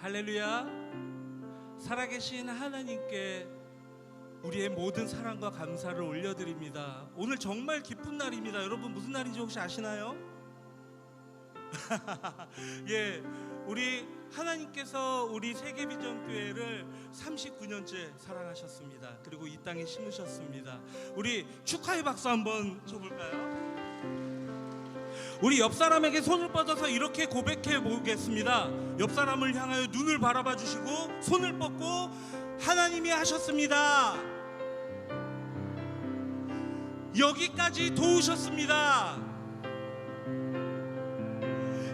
할렐루야. 살아계신 하나님께 우리의 모든 사랑과 감사를 올려드립니다. 오늘 정말 기쁜 날입니다. 여러분 무슨 날인지 혹시 아시나요? 예, 우리 하나님께서 우리 세계비전교회를 39년째 사랑하셨습니다. 그리고 이 땅에 심으셨습니다. 우리 축하의 박수 한번 쳐볼까요? 우리 옆 사람에게 손을 뻗어서 이렇게 고백해 보겠습니다. 옆 사람을 향하여 눈을 바라봐 주시고 손을 뻗고 하나님이 하셨습니다. 여기까지 도우셨습니다.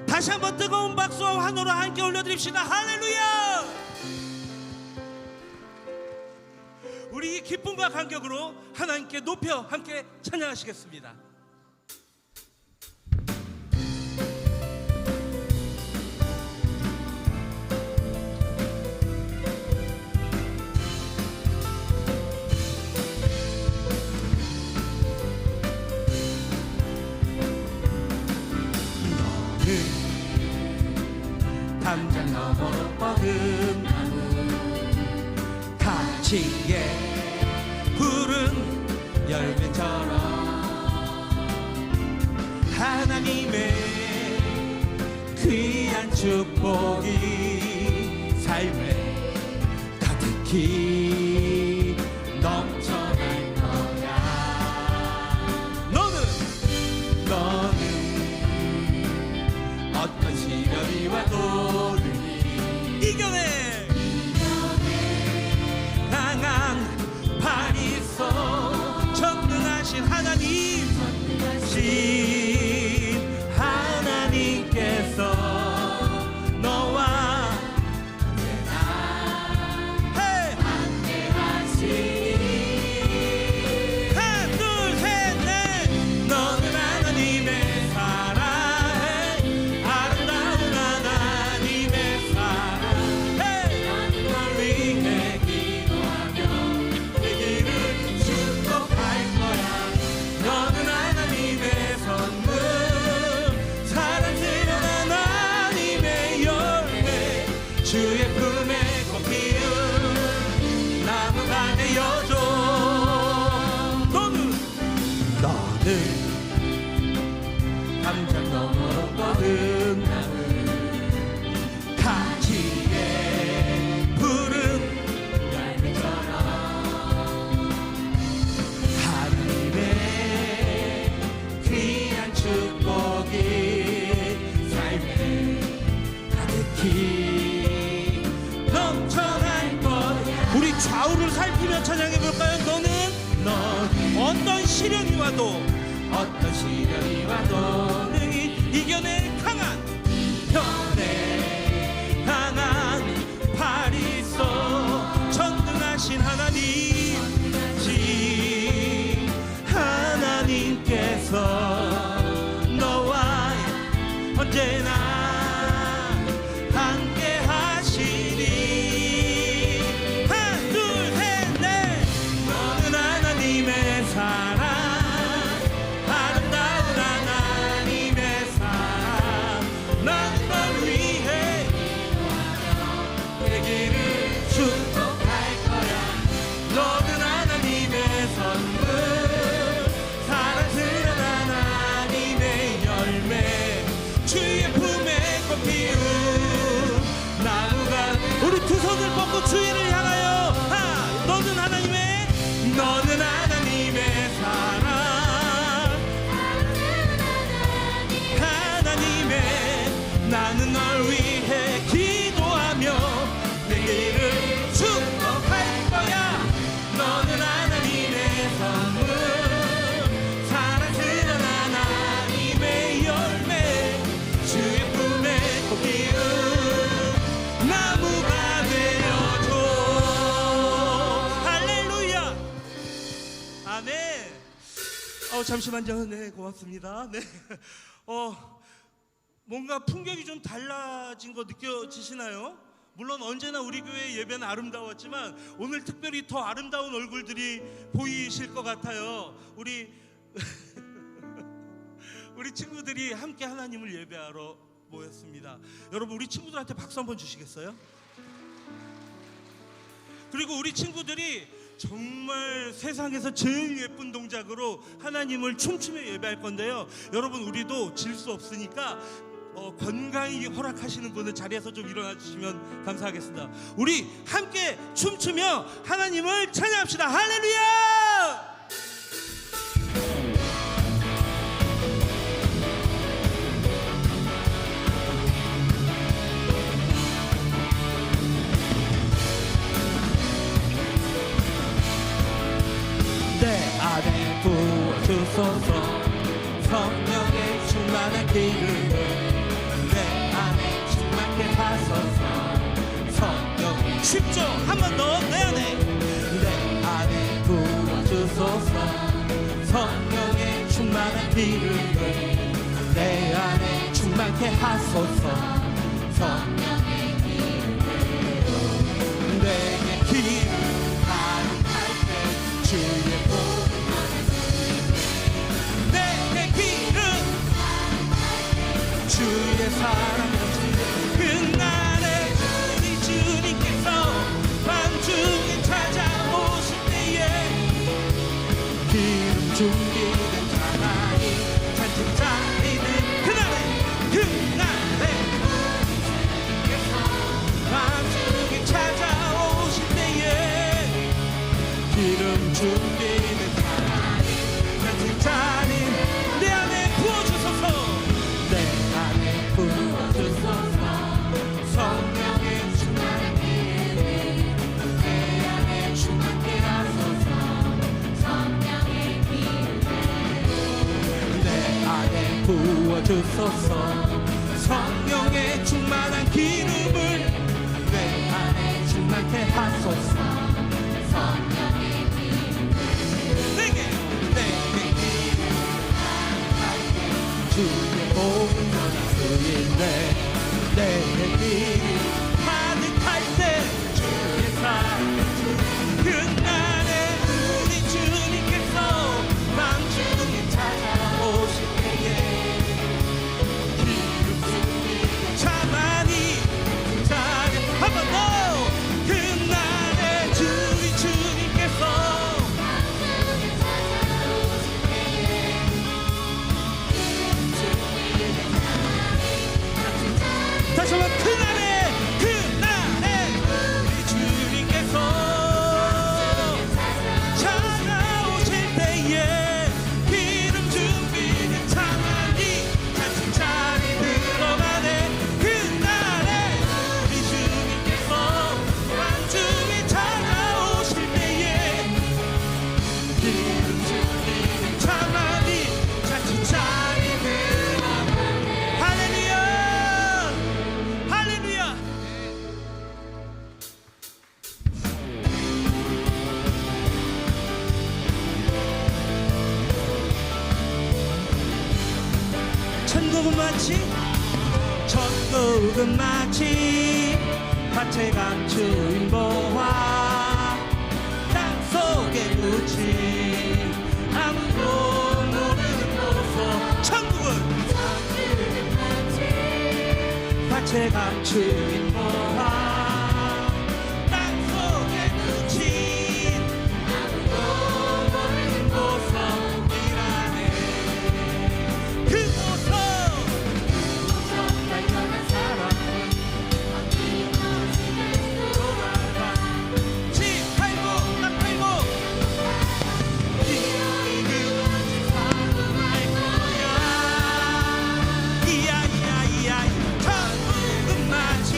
다시 한번 뜨거운 박수와 환호로 함께 올려드립시다. 할렐루야. 우리 이 기쁨과 감격으로 하나님께 높여 함께 찬양하시겠습니다. 담장 너머로 뻗은 나무 가지에 푸른 열매처럼 하나님의 귀한 축복이 삶에 가득히 넘쳐날 거야. 너는 어떤 시련이 와도 이겨내 강한 팔이 있어 전능하신 하나님 하나님께서 너와 언제나 함께 하시니 하나 둘 셋 넷 너는 하나님의 사랑 아름다운 하나님의 사랑 널 위해 기도하며 내 길을 축복할 거야. 너는 하나님의 선물 사랑스러운 하나님의 열매 주의 품에 꼭 피운 나무가 되어줘. 너는 담장 너머로 뻗은 나무 가지에 푸른 열매처럼 하나님의 귀한 축복이 삶에 가득히 넘쳐날 거야. 우리 좌우를 살피며 찬양해 볼까요? 넌 어떤 시련이 와도 어떤 시련이 와도 능히 이겨낼 강한 팔이 있어 전능하신 하나님 하나님께서 너와 언제나 함께 하시니 하나 둘 셋 넷 너는 하나님의 사랑 아름다운 하나님의 사랑 나는 널 위해 내 길을 축복할 거야. 너는 하나님의 선물 사랑스러운 하나님의 열매 주의 품에 꼭 피운 나무가 우리 두 손을 뻗고 주인을 향하여 너는 하나님의 사랑 하나님의 나는 널 위해 기도하며 내 길을 축복할 거야. 너는 하나님의 선물 사랑스러운 하나님의 열매 주의 품에 꼭 피운 나무가 되어줘. 할렐루야. 아멘. 잠시만요. 네, 고맙습니다. 네. 뭔가 풍경이 좀 달라진 거 느껴지시나요? 물론 언제나 우리 교회 예배는 아름다웠지만 오늘 특별히 더 아름다운 얼굴들이 보이실 것 같아요. 우리 친구들이 함께 하나님을 예배하러 모였습니다. 여러분 우리 친구들한테 박수 한번 주시겠어요? 그리고 우리 친구들이 정말 세상에서 제일 예쁜 동작으로 하나님을 춤추며 예배할 건데요. 여러분 우리도 질 수 없으니까 건강히 허락하시는 분은 자리에서 좀 일어나 주시면 감사하겠습니다. 우리 함께 춤추며 하나님을 찬양합시다. 할렐루야! 내 안에 부어주소서 성령의 충만한 기름을 내 안에 충만케 하소서 성령의 쉽죠? 한 번 더 내 안에 내 안에 부어주소서 성령의 충만한 기름을 내 안에 충만케 하소서 성령의 기름을 내게 기름 가득할 때 주의 복을 내게 기름 주의 사랑 그날에 우리 주님께서 밤중에 찾아오실 때에 기름 준비된 자나니 잔뜩 자리는 그날에 밤중에 찾아오실 때에 기름 준비된 자나니 잔뜩 자리 내 안에 부어주소서 내 안에 부어주소서 성령의 충만한 기름 내 안에 충만케 하소서 성령의 기름 내 안에 부어주소서 성령의 충만한 기름을 내 안에 충만케 하소서 성령의 기름 내게 기름 주의 복을 전할 수 있네 내게 기름 가득할 때 주의 사랑 그날에 우리 주님께서 밤중에 찾아오실 때에 기름 준비 자만이 자리 한 번 더 그날에 우리 주님께서 다시 한번 그날에 우리 주님께서 찾아오실 때에 기름 준비된 자만이 같은 자리 들어가네 그날에 우리 주님께서 밤중에 찾아오실 때에 기름 준비된 자만이 같은 자리 들어가네 할렐루야 할렐루야. 천국은 마치 밭에 감추인 보화 땅속에 묻힌 아무도 모르는 곳서 천국은 밭에 감추인 보화 땅속에 묻힌 아무도 모르는 곳서이라네 그곳서 발견한 사람은 돌아가 집 팔고 땅 팔고 기억이 사고할 거야 이야 천국은 마치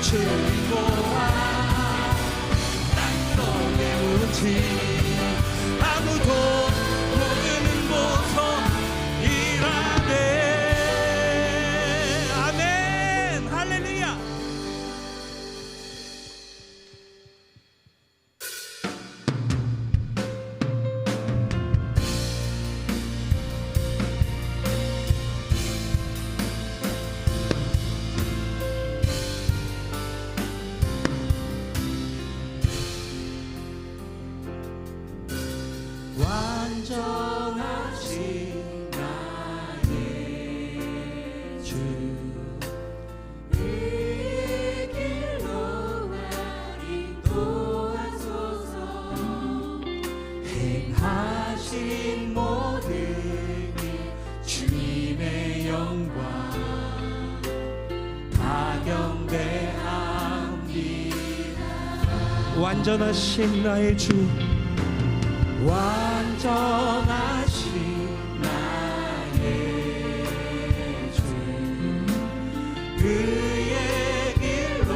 주님 보아 땅속에 묻힌 아무도 모르는 보석이라네. 아멘. 할렐루야. 완전하신 나의 주 그의 길로 날 인도하소서. 행하신 모든 일 주님의 영광 다 경배합니다. 완전하신 나의 주 완전하신 나의 주 그의 길로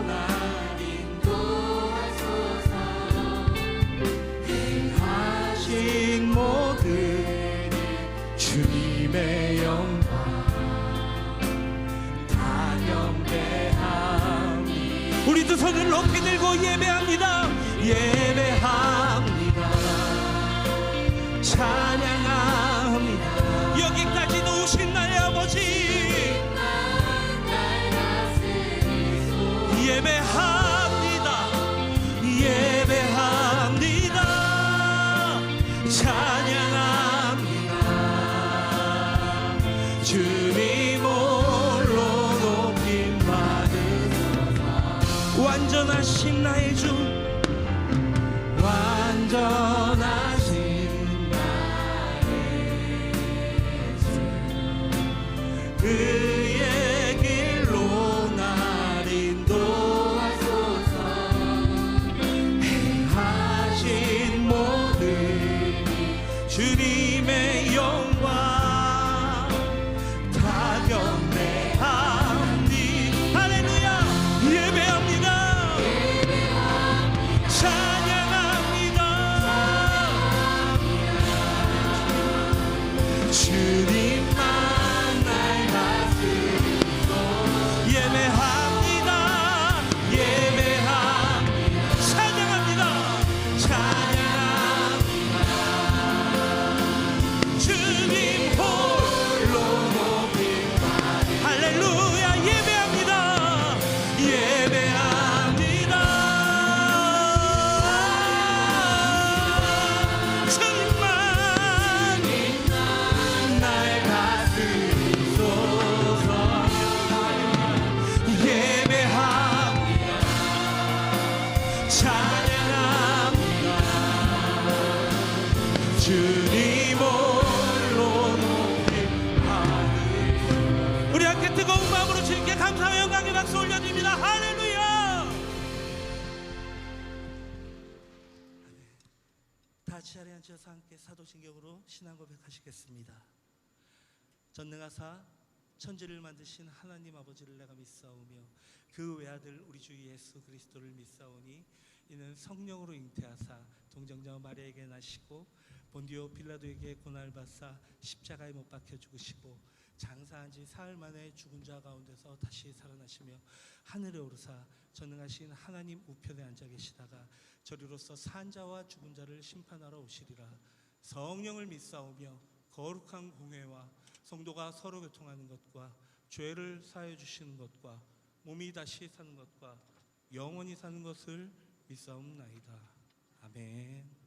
날 인도하소서. 행하신 모든 일 주님의 영광 다 경배합니다. 우리 두 손을 높이 들고 예배합니다. 예배합니다. 찬양합니다. 여기까지도 오신 나의 아버지 예배합니다. 예배합니다. 찬양합니다. 주님 홀로 높임 받으소서. 완전하신 나의 주 완전하신 나의 주 그의 길로 날 인도하소서. 행하신 모든 일 주님의 영광 다 경배합니다. 할렐루야. 예배합니다. 찬양합니다. 주님만 날 다스리소. 예배합니다. 예배합니다. 찬양합니다. 찬양합니다. 주님 홀로 높임 할렐루야. 예배합니다. 예배합니다. 주님만 날 다스리소서. 예배합니다. 찬양합니다. 주님 홀로 높임 받으소서. 우리 함께 뜨거운 마음으로 주님께 감사와 영광의 박수 올려드립니다. 할렐루야. 다 같이 자리에 앉아서 함께 사도신경으로 신앙 고백하시겠습니다. 전능하사 천지를 만드신 하나님 아버지를 내가 믿사오며 그 외아들 우리 주 예수 그리스도를 믿사오니 이는 성령으로 잉태하사 동정녀 마리아에게 나시고 본디오 빌라도에게 고난을 받사 십자가에 못 박혀 죽으시고 장사한 지 사흘 만에 죽은 자 가운데서 다시 살아나시며 하늘에 오르사 전능하신 하나님 우편에 앉아 계시다가 저리로서 산 자와 죽은 자를 심판하러 오시리라. 성령을 믿사오며 거룩한 공회와 성도가 서로 교통하는 것과 죄를 사하여 주시는 것과 몸이 다시 사는 것과 영원히 사는 것을 믿사옵나이다. 아멘.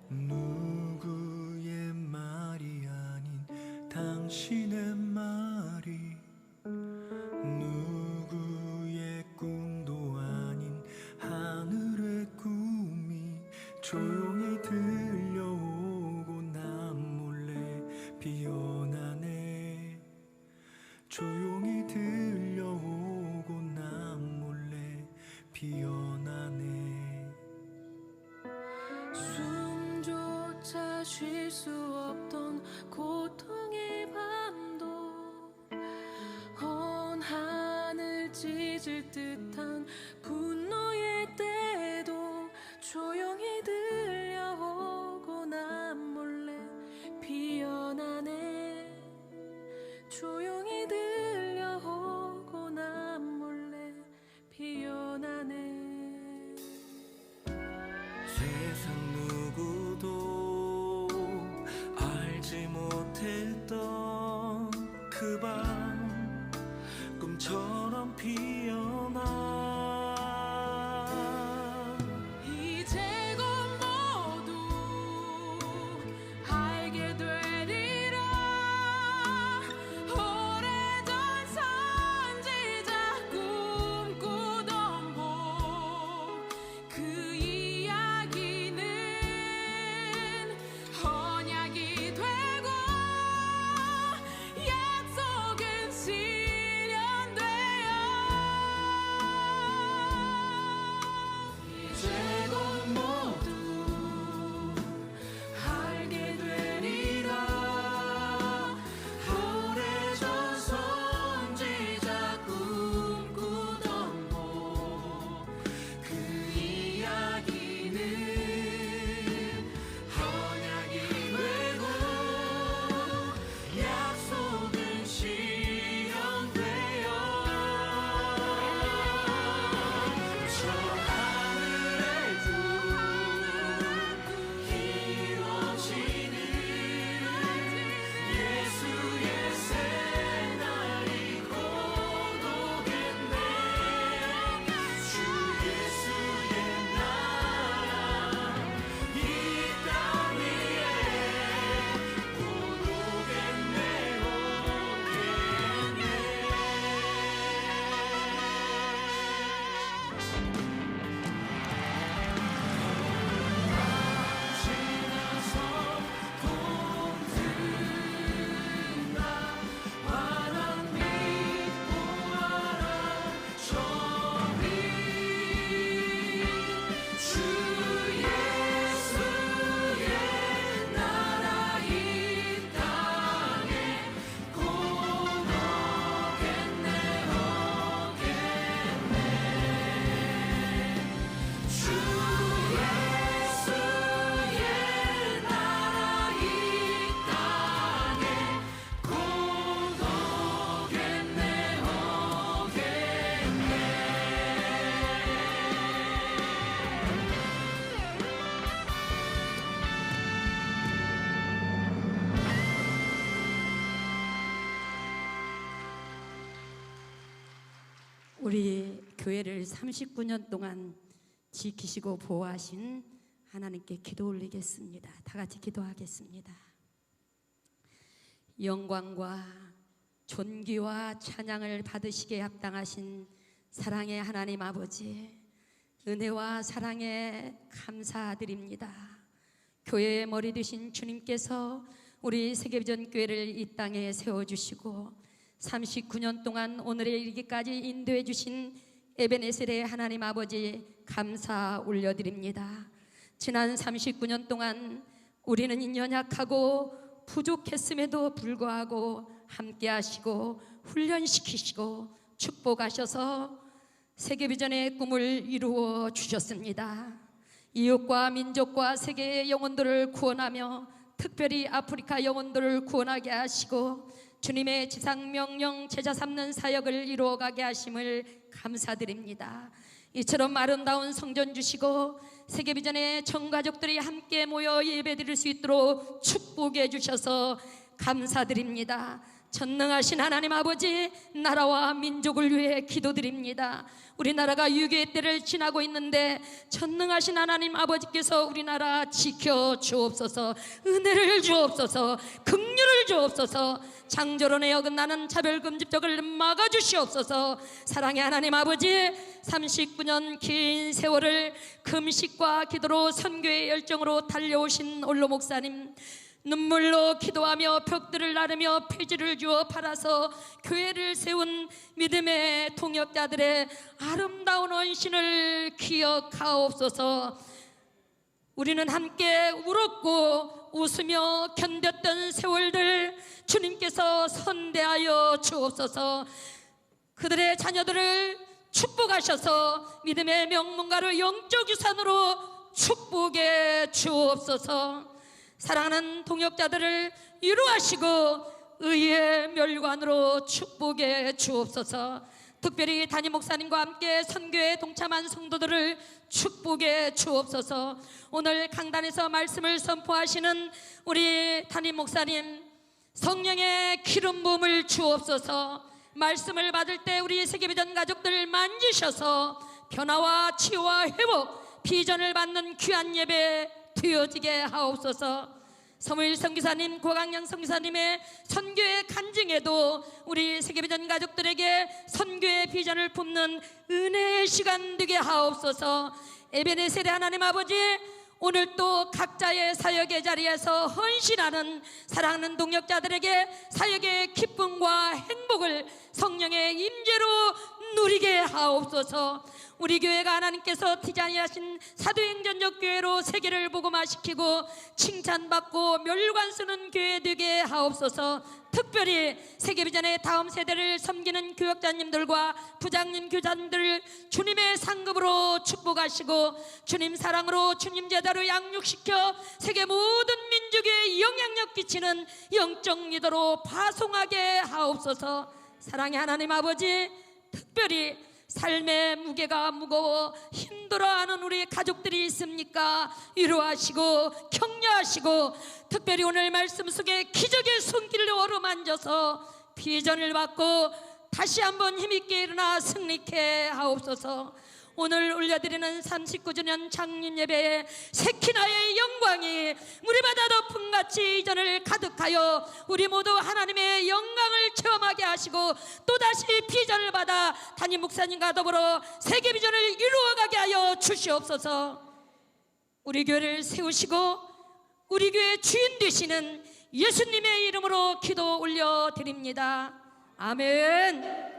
눈 조용히 들려오고 난 몰래 피어나네. 조용히 들려오고 난 몰래 피어나네. 숨조차 쉴 수 없던 고통의 밤도 온 하늘 찢을 듯한 분노의 때도 조용히 들려오고 난 몰래 피어나네. 조용히 들려오고 난 몰래 피어나네. 세상 누구도 알지 못했던 그 밤 꿈처럼 피어나. 이제 곧 모두 알게 되리라. 오래전 선지자 꿈꾸던 봄그 이야기는 언약이 되고 약속은 실현되어 이제 곧 모두 알게 되리라. 오래전 선지자 꿈꾸던 봄그 이야기는 언약이 되고 약속은 실현되어 저 하늘에도 이루어지는 예수의 새날이 곧 오겠네. 주 예수의 나라 이 땅 위에 곧 오겠네. 지나서 동든다 환한 빛 보아라. 저리 주 예수의 나라 이 땅에 곧 오겠네. 주 예수의 나라 이 땅에 곧 오겠네. 우리 교회를 39년 동안 지키시고 보호하신 하나님께 기도 올리겠습니다. 다 같이 기도하겠습니다. 영광과 존귀와 찬양을 받으시기에 합당하신 사랑의 하나님 아버지, 은혜와 사랑에 감사드립니다. 교회의 머리 되신 주님께서 우리 세계비전 교회를 이 땅에 세워주시고 39년 동안 오늘에 이르기까지 인도해 주신 에베네셀의 하나님 아버지 감사 올려드립니다. 지난 39년 동안 우리는 연약하고 부족했음에도 불구하고 함께 하시고 훈련시키시고 축복하셔서 세계비전의 꿈을 이루어 주셨습니다. 이웃과 민족과 세계의 영혼들을 구원하며 특별히 아프리카 영혼들을 구원하게 하시고 주님의 지상명령 제자 삼는 사역을 이루어가게 하심을 감사드립니다. 이처럼 아름다운 성전 주시고 세계비전의 전가족들이 함께 모여 예배드릴 수 있도록 축복해 주셔서 감사드립니다. 전능하신 하나님 아버지, 나라와 민족을 위해 기도드립니다. 우리나라가 위기의 때를 지나고 있는데 전능하신 하나님 아버지께서 우리나라 지켜 주옵소서. 은혜를 주옵소서. 긍휼을 주옵소서. 창조론에 어긋나는 차별금지법을 막아주시옵소서. 사랑의 하나님 아버지, 39년 긴 세월을 금식과 기도로 선교의 열정으로 달려오신 올로 목사님, 눈물로 기도하며 벽들을 나르며 폐지를 주어 팔아서 교회를 세운 믿음의 동역자들의 아름다운 헌신을 기억하옵소서. 우리는 함께 울었고 웃으며 견뎠던 세월들 주님께서 선대하여 주옵소서. 그들의 자녀들을 축복하셔서 믿음의 명문가로 영적 유산으로 축복해 주옵소서. 사랑하는 동역자들을 위로하시고 의의 멸관으로 축복해 주옵소서. 특별히 담임 목사님과 함께 선교에 동참한 성도들을 축복해 주옵소서. 오늘 강단에서 말씀을 선포하시는 우리 담임 목사님, 성령의 기름 부음을 주옵소서. 말씀을 받을 때 우리 세계비전 가족들 만지셔서 변화와 치유와 회복, 비전을 받는 귀한 예배 되어지게 하옵소서. 서무일 선교사님, 고강양 선교사님의 선교의 간증에도 우리 세계비전 가족들에게 선교의 비전을 품는 은혜의 시간 되게 하옵소서. 에베네셀의 하나님 아버지, 오늘 또 각자의 사역의 자리에서 헌신하는 사랑하는 동역자들에게 사역의 기쁨과 행복을 성령의 임재로 누리게 하옵소서. 우리 교회가 하나님께서 디자인하신 사도행전적 교회로 세계를 복음화시키고 칭찬받고 멸관 쓰는 교회 되게 하옵소서. 특별히 세계비전의 다음 세대를 섬기는 교역자님들과 부장님, 교장님들을 주님의 상급으로 축복하시고 주님 사랑으로 주님 제자로 양육시켜 세계 모든 민족에 영향력 끼치는 영적 리더로 파송하게 하옵소서. 사랑의 하나님 아버지, 특별히 삶의 무게가 무거워 힘들어하는 우리 가족들이 있습니까? 위로하시고 격려하시고 특별히 오늘 말씀 속에 기적의 손길을 어루만져서 비전을 받고 다시 한번 힘있게 일어나 승리케 하옵소서. 오늘 올려드리는 39주년 창립 예배에 세키나의 영광이 무리바다 덮음같이 이전을 가득하여 우리 모두 하나님의 영광을 체험하게 하시고 또다시 비전을 받아 담임 목사님과 더불어 세계 비전을 이루어가게 하여 주시옵소서. 우리 교회를 세우시고 우리 교회 주인 되시는 예수님의 이름으로 기도 올려드립니다. 아멘.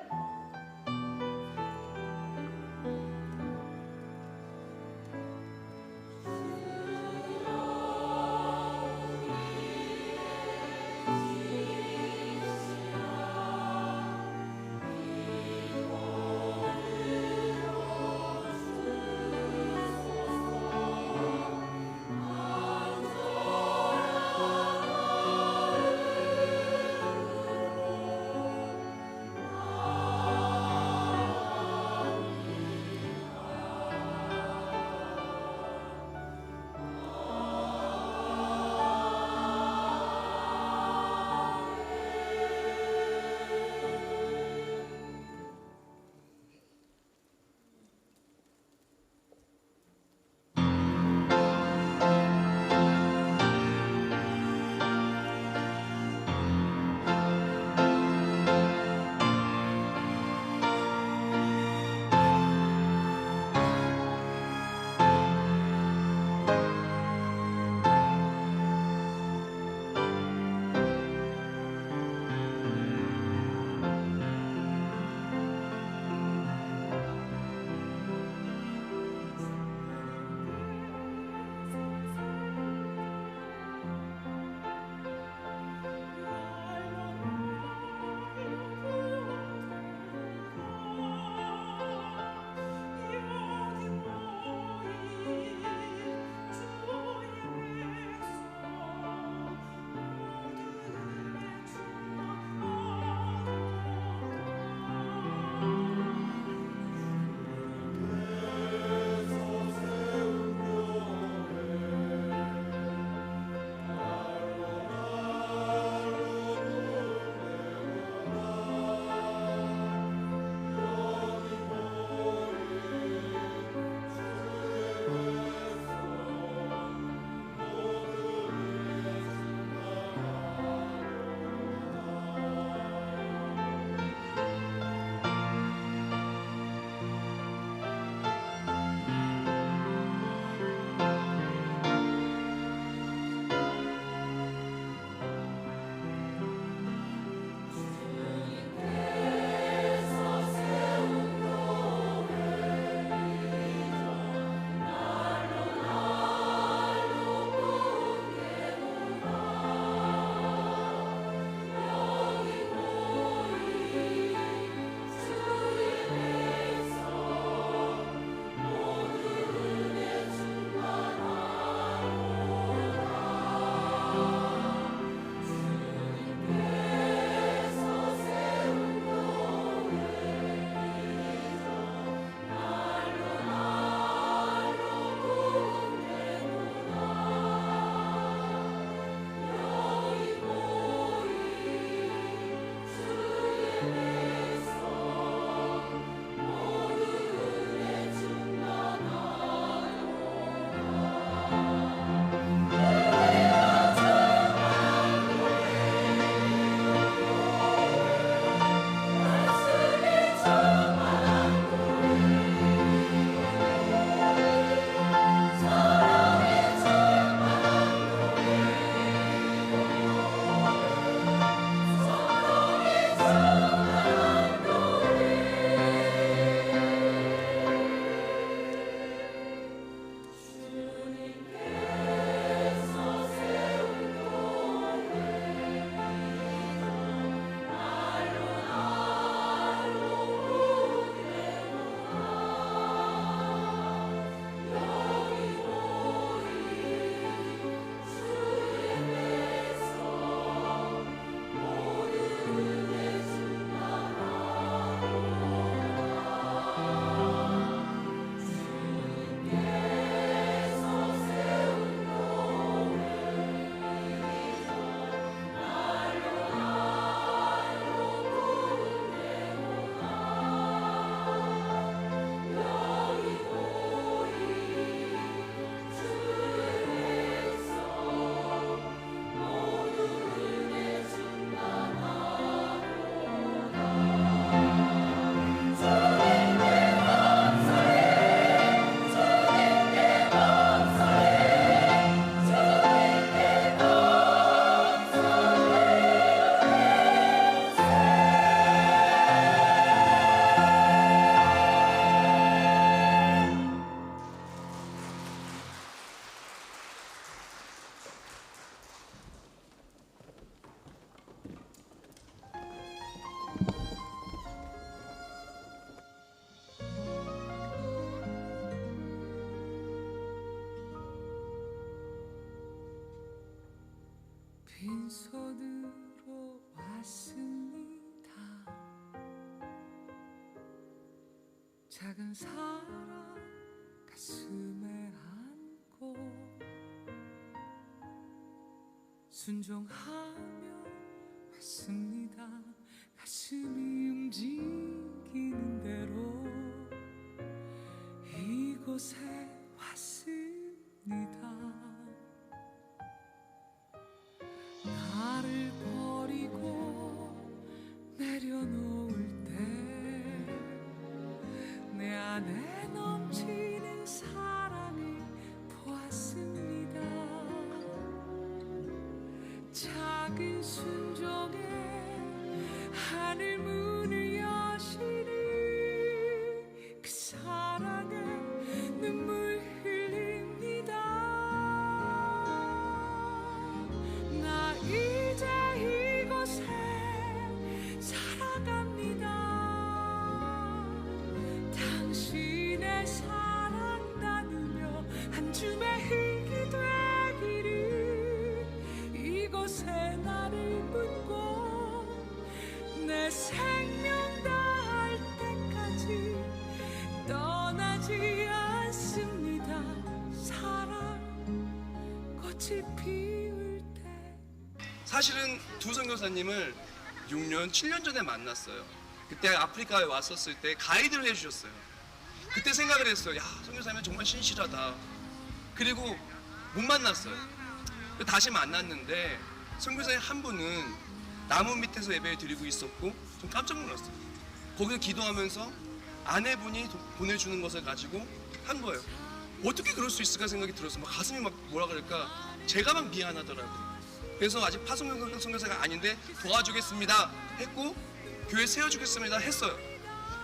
빈손으로 왔습니다. 작은 사랑 가슴에 안고 순종하며 왔습니다. 가슴이 움직이는 대로 이곳에 왔습니다. 나를 버리고 내려놓을 때 내 안에 넘치는 사랑을 보았습니다. 작은 순종에 하늘 문을 여시는 그 사랑에 눈물 흘립니다. 나 이제 이곳에 살아갑니다. 당신의 사랑 나누며 한 줌의 흙이 되기를 이곳에 나를 묻고 내 생명 다할 때까지 떠나지 않습니다. 사랑 꽃이 피울 때. 사실은 두 선교사님을 6년, 7년 전에 만났어요. 그때 아프리카에 왔었을 때 가이드를 해주셨어요. 그때 생각을 했어요. 야, 선교사님은 정말 신실하다. 그리고 못 만났어요. 다시 만났는데 선교사님 한 분은 나무 밑에서 예배를 드리고 있었고 좀 깜짝 놀랐어요. 거기서 기도하면서 아내분이 보내주는 것을 가지고 한 거예요. 어떻게 그럴 수 있을까 생각이 들었어요. 막 가슴이 막 뭐라 그럴까, 제가 막 미안하더라고요. 그래서 아직 파송경 선교사가 아닌데 도와주겠습니다 했고 교회 세워주겠습니다 했어요.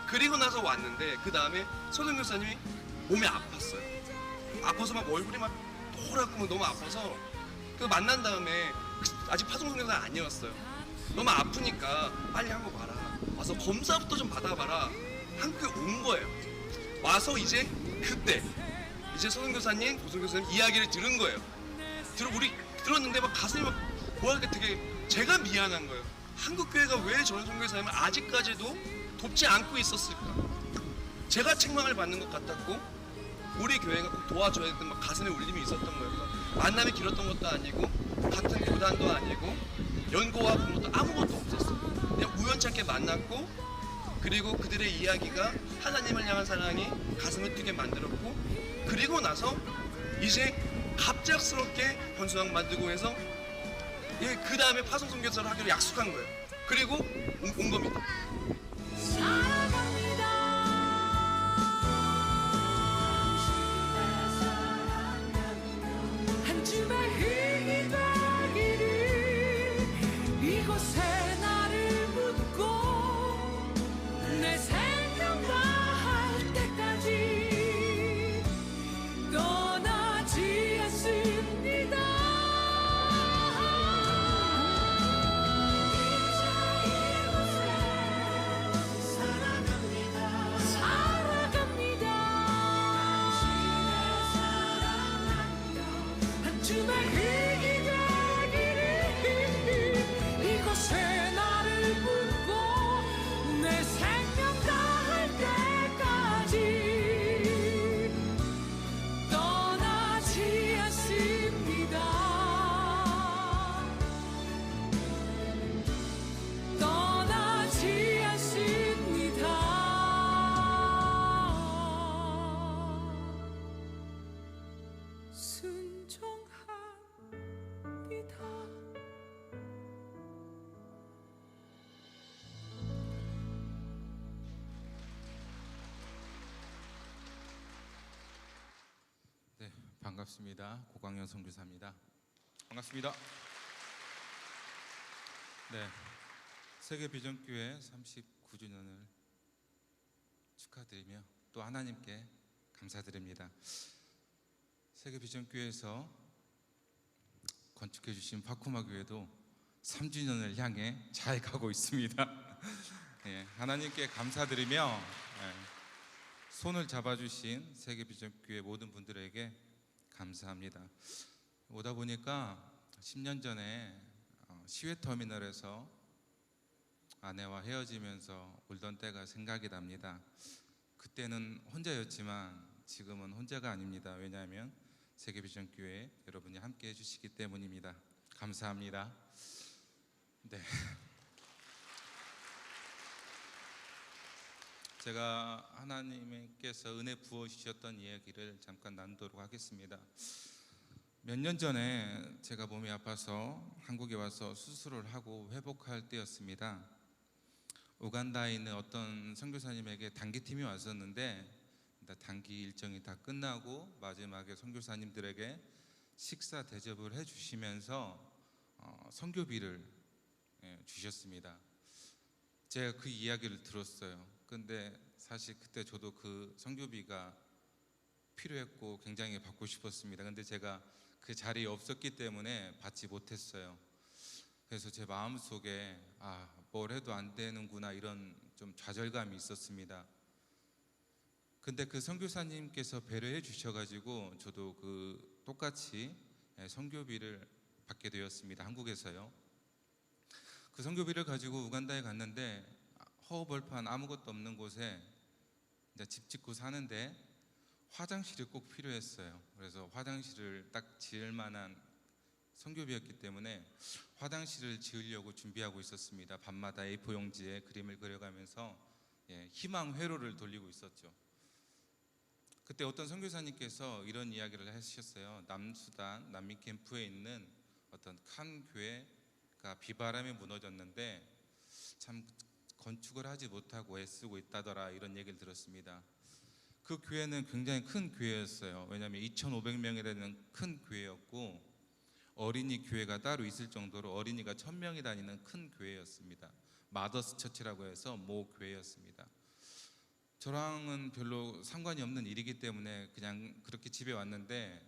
그리고 나서 왔는데 그 다음에 서선교사님이 몸이 아팠어요. 아파서 막 얼굴이 막 노랗고 막 너무 아파서 그 만난 다음에 아직 파송경사가 아니었어요. 너무 아프니까 빨리 한국 와라, 와서 검사부터 좀 받아봐라. 한국에 온 거예요. 와서 이제 그때 이제 서선교사님, 도선교사님 이야기를 들은 거예요. 우리 들었는데 막 가슴이 막 뭐랄까 되게 제가 미안한 거예요. 한국 교회가 왜 저런 선교사님을 아직까지도 돕지 않고 있었을까? 제가 책망을 받는 것 같았고 우리 교회가 꼭 도와줘야 했던 막 가슴에 울림이 있었던 거예요. 그래서 만남이 길었던 것도 아니고 같은 교단도 아니고 연고와 그런 것도 아무것도 없었어. 그냥 우연찮게 만났고 그리고 그들의 이야기가 하나님을 향한 사랑이 가슴을 뛰게 만들었고 그리고 나서 이제 갑작스럽게 현수막 만들고 해서 그 다음에 파송선교사를 하기로 약속한 거예요. 그리고 온 겁니다. 한 줌의 흙이 되기를 이곳에 나를 묻고 내 생명 다할 때까지 떠나지 않습니다. 주말 흙이 되기를 이곳에 나를 묻고 내 생명 다할 때까지 떠나지 않습니다. 떠나지 않습니다. 순종합니다. 네, 반갑습니다. 고광현 선교사입니다. 반갑습니다. 네, 세계 비전교회 39주년을 축하드리며 또 하나님께 감사드립니다. 세계 비전교회에서 건축해 주신 파쿠마 교회도 3주년을 향해 잘 가고 있습니다. 네, 하나님께 감사드리며 손을 잡아주신 세계 비전교회 모든 분들에게 감사합니다. 오다 보니까 10년 전에 시외터미널에서 아내와 헤어지면서 울던 때가 생각이 납니다. 그때는 혼자였지만 지금은 혼자가 아닙니다. 왜냐하면 세계비전교회 여러분이 함께 해주시기 때문입니다. 감사합니다. 네. 제가 하나님께서 은혜 부어주셨던 이야기를 잠깐 나누도록 하겠습니다. 몇 년 전에 제가 몸이 아파서 한국에 와서 수술을 하고 회복할 때였습니다. 우간다에 있는 어떤 선교사님에게 단기팀이 왔었는데 단기 일정이 다 끝나고 마지막에 선교사님들에게 식사 대접을 해주시면서 선교비를 주셨습니다. 제가 그 이야기를 들었어요. 근데 사실 그때 저도 그 선교비가 필요했고 굉장히 받고 싶었습니다. 근데 제가 그 자리에 없었기 때문에 받지 못했어요. 그래서 제 마음속에 뭘 해도 안 되는구나 이런 좀 좌절감이 있었습니다. 근데 그 선교사님께서 배려해 주셔가지고 저도 그 똑같이 선교비를 받게 되었습니다. 한국에서요. 그 선교비를 가지고 우간다에 갔는데 허허벌판 아무것도 없는 곳에 이제 집 짓고 사는데 화장실이 꼭 필요했어요. 그래서 화장실을 딱 지을 만한 선교비였기 때문에 화장실을 지으려고 준비하고 있었습니다. 밤마다 A4 용지에 그림을 그려가면서 희망 회로를 돌리고 있었죠. 그때 어떤 선교사님께서 이런 이야기를 하셨어요. 남수단 난민 캠프에 있는 어떤 큰 교회가 비바람에 무너졌는데 참 건축을 하지 못하고 애쓰고 있다더라 이런 얘기를 들었습니다. 그 교회는 굉장히 큰 교회였어요. 왜냐하면 2,500명이라는 큰 교회였고 어린이 교회가 따로 있을 정도로 어린이가 1,000명이 다니는 큰 교회였습니다. 마더스 처치라고 해서 모 교회였습니다. 저랑은 별로 상관이 없는 일이기 때문에 그냥 그렇게 집에 왔는데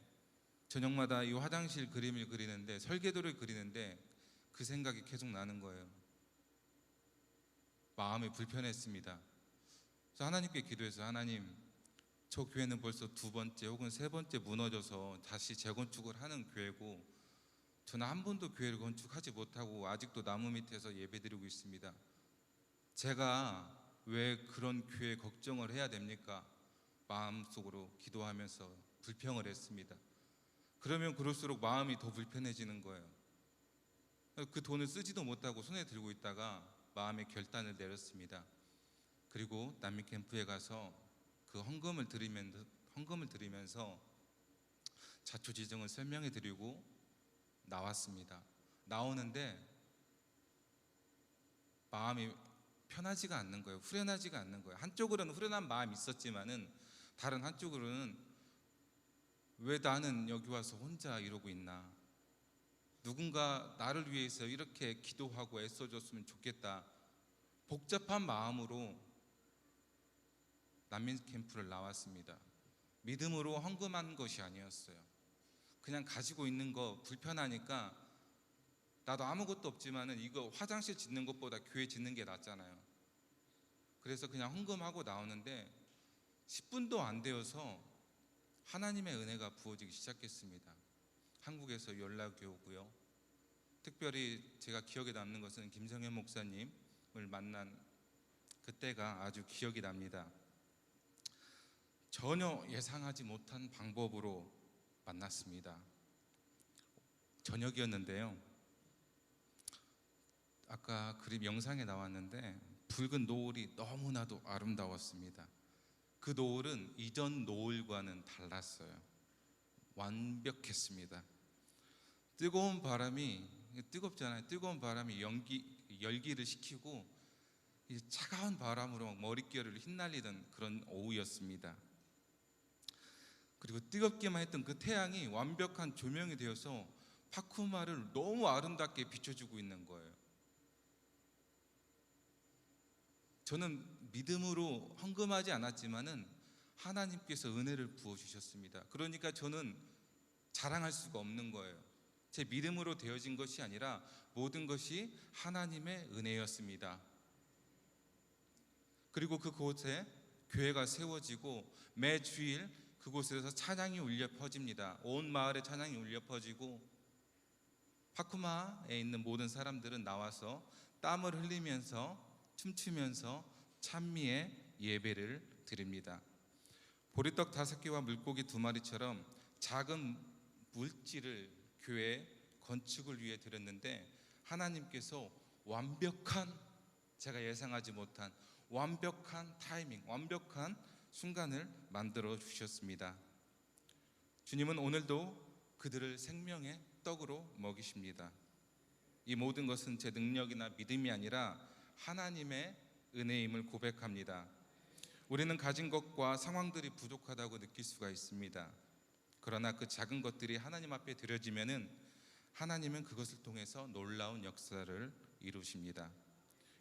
저녁마다 이 화장실 그림을 그리는데 설계도를 그리는데 그 생각이 계속 나는 거예요. 마음이 불편했습니다. 그래서 하나님께 기도해서 하나님, 저 교회는 벌써 2번째 혹은 3번째 무너져서 다시 재건축을 하는 교회고 저는 한 번도 교회를 건축하지 못하고 아직도 나무 밑에서 예배드리고 있습니다. 제가 왜 그런 교회 걱정을 해야 됩니까? 마음속으로 기도하면서 불평을 했습니다. 그러면 그럴수록 마음이 더 불편해지는 거예요. 그 돈을 쓰지도 못하고 손에 들고 있다가 마음의 결단을 내렸습니다. 그리고 난민 캠프에 가서 그 헌금을 드리면서 자초지종을 설명해 드리고 나왔습니다. 나오는데 마음이 편하지가 않는 거예요. 후련하지가 않는 거예요. 한쪽으로는 후련한 마음이 있었지만은 다른 한쪽으로는 왜 나는 여기 와서 혼자 이러고 있나? 누군가 나를 위해서 이렇게 기도하고 애써줬으면 좋겠다. 복잡한 마음으로 난민 캠프를 나왔습니다. 믿음으로 헌금한 것이 아니었어요. 그냥 가지고 있는 거 불편하니까 나도 아무것도 없지만은 이거 화장실 짓는 것보다 교회 짓는 게 낫잖아요. 그래서 그냥 헌금하고 나오는데 10분도 안 되어서 하나님의 은혜가 부어지기 시작했습니다. 한국에서 연락이 오고요. 특별히 제가 기억에 남는 것은 김성현 목사님을 만난 그때가 아주 기억이 납니다. 전혀 예상하지 못한 방법으로 만났습니다. 저녁이었는데요. 아까 그림 영상에 나왔는데 붉은 노을이 너무나도 아름다웠습니다. 그 노을은 이전 노을과는 달랐어요. 완벽했습니다. 뜨거운 바람이, 뜨겁잖아요. 뜨거운 바람이 열기를 식히고 차가운 바람으로 머릿결을 휘날리던 그런 오후였습니다. 그리고 뜨겁기만 했던 그 태양이 완벽한 조명이 되어서 파쿠마를 너무 아름답게 비춰주고 있는 거예요. 저는 믿음으로 헌금하지 않았지만은 하나님께서 은혜를 부어주셨습니다. 그러니까 저는 자랑할 수가 없는 거예요. 제 믿음으로 되어진 것이 아니라 모든 것이 하나님의 은혜였습니다. 그리고 그곳에 교회가 세워지고 매 주일 그곳에서 찬양이 울려 퍼집니다. 온 마을에 찬양이 울려 퍼지고 파쿠마에 있는 모든 사람들은 나와서 땀을 흘리면서 춤추면서 찬미의 예배를 드립니다. 보리떡 5개와 물고기 2마리처럼 작은 물질을 교회 건축을 위해 드렸는데 하나님께서 완벽한, 제가 예상하지 못한 완벽한 타이밍, 완벽한 순간을 만들어 주셨습니다. 주님은 오늘도 그들을 생명의 떡으로 먹이십니다. 이 모든 것은 제 능력이나 믿음이 아니라 하나님의 은혜임을 고백합니다. 우리는 가진 것과 상황들이 부족하다고 느낄 수가 있습니다. 그러나 그 작은 것들이 하나님 앞에 드려지면은 하나님은 그것을 통해서 놀라운 역사를 이루십니다.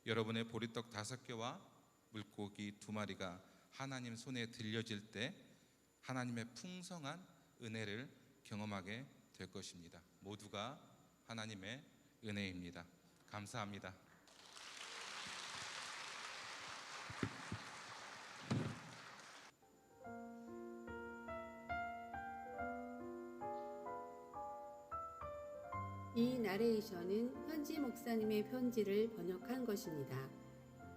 여러분의 보리떡 5개와 물고기 2마리가 하나님 손에 들려질 때 하나님의 풍성한 은혜를 경험하게 될 것입니다. 모두가 하나님의 은혜입니다. 감사합니다. 이 나레이션은 현지 목사님의 편지를 번역한 것입니다.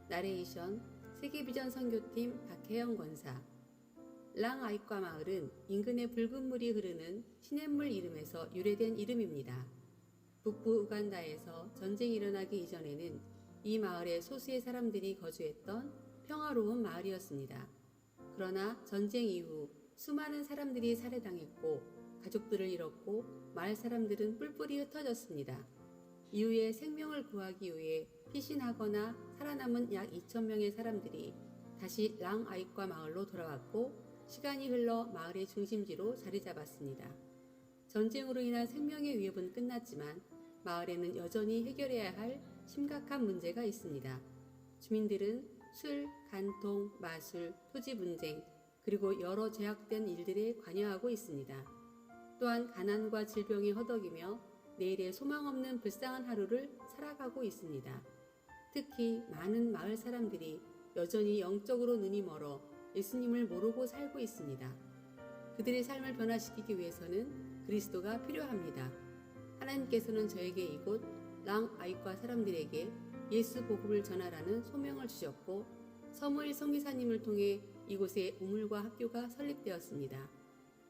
나레이션 세계비전 선교팀 박혜영 권사. 랑아이과 마을은 인근에 붉은 물이 흐르는 시냇물 이름에서 유래된 이름입니다. 북부 우간다에서 전쟁이 일어나기 이전에는 이 마을에 소수의 사람들이 거주했던 평화로운 마을이었습니다. 그러나 전쟁 이후 수많은 사람들이 살해당했고 가족들을 잃었고 마을 사람들은 뿔뿔이 흩어졌습니다. 이후에 생명을 구하기 위해 피신하거나 살아남은 약 2,000명의 사람들이 다시 랑아이과 마을로 돌아왔고 시간이 흘러 마을의 중심지로 자리 잡았습니다. 전쟁으로 인한 생명의 위협은 끝났지만 마을에는 여전히 해결해야 할 심각한 문제가 있습니다. 주민들은 술, 간통, 마술, 토지 분쟁, 그리고 여러 제약된 일들에 관여하고 있습니다. 또한 가난과 질병이 허덕이며 내일의 소망 없는 불쌍한 하루를 살아가고 있습니다. 특히 많은 마을 사람들이 여전히 영적으로 눈이 멀어 예수님을 모르고 살고 있습니다. 그들의 삶을 변화시키기 위해서는 그리스도가 필요합니다. 하나님께서는 저에게 이곳 랑아이과 사람들에게 예수 복음을 전하라는 소명을 주셨고 서무엘 선교사님을 통해 이곳에 우물과 학교가 설립되었습니다.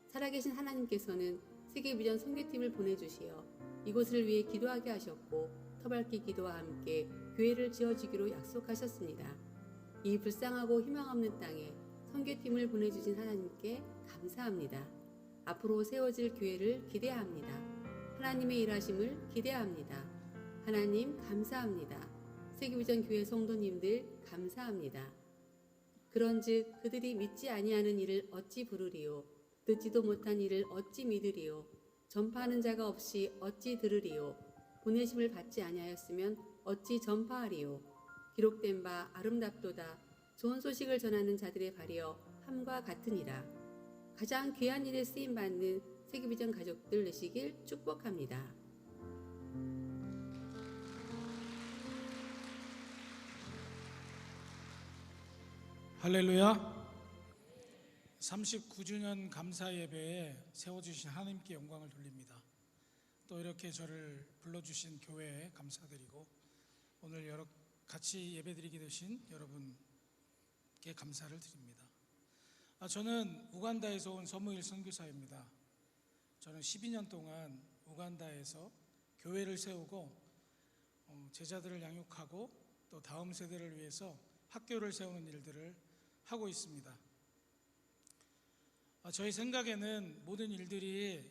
살아계신 하나님께서는 세계비전 선교팀을 보내주시어 이곳을 위해 기도하게 하셨고 터밝기 기도와 함께 교회를 지어주기로 약속하셨습니다. 이 불쌍하고 희망 없는 땅에 선교팀을 보내주신 하나님께 감사합니다. 앞으로 세워질 교회를 기대합니다. 하나님의 일하심을 기대합니다. 하나님 감사합니다. 세계비전 교회 성도님들 감사합니다. 그런즉 그들이 믿지 아니하는 이를 어찌 부르리요? 듣지도 못한 이를 어찌 믿으리요? 전파하는 자가 없이 어찌 들으리요? 보내심을 받지 아니하였으면 어찌 전파하리요? 기록된 바 아름답도다. 좋은 소식을 전하는 자들의 발이여 함과 같으니라. 가장 귀한 일에 쓰임받는 세계비전 가족들 되시길 축복합니다. 할렐루야. 39주년 감사 예배에 세워주신 하나님께 영광을 돌립니다. 또 이렇게 저를 불러주신 교회에 감사드리고 오늘 같이 예배드리게 되신 여러분께 감사를 드립니다. 저는 우간다에서 온 서무일 선교사입니다. 저는 12년 동안 우간다에서 교회를 세우고 제자들을 양육하고 또 다음 세대를 위해서 학교를 세우는 일들을 하고 있습니다. 저희 생각에는 모든 일들이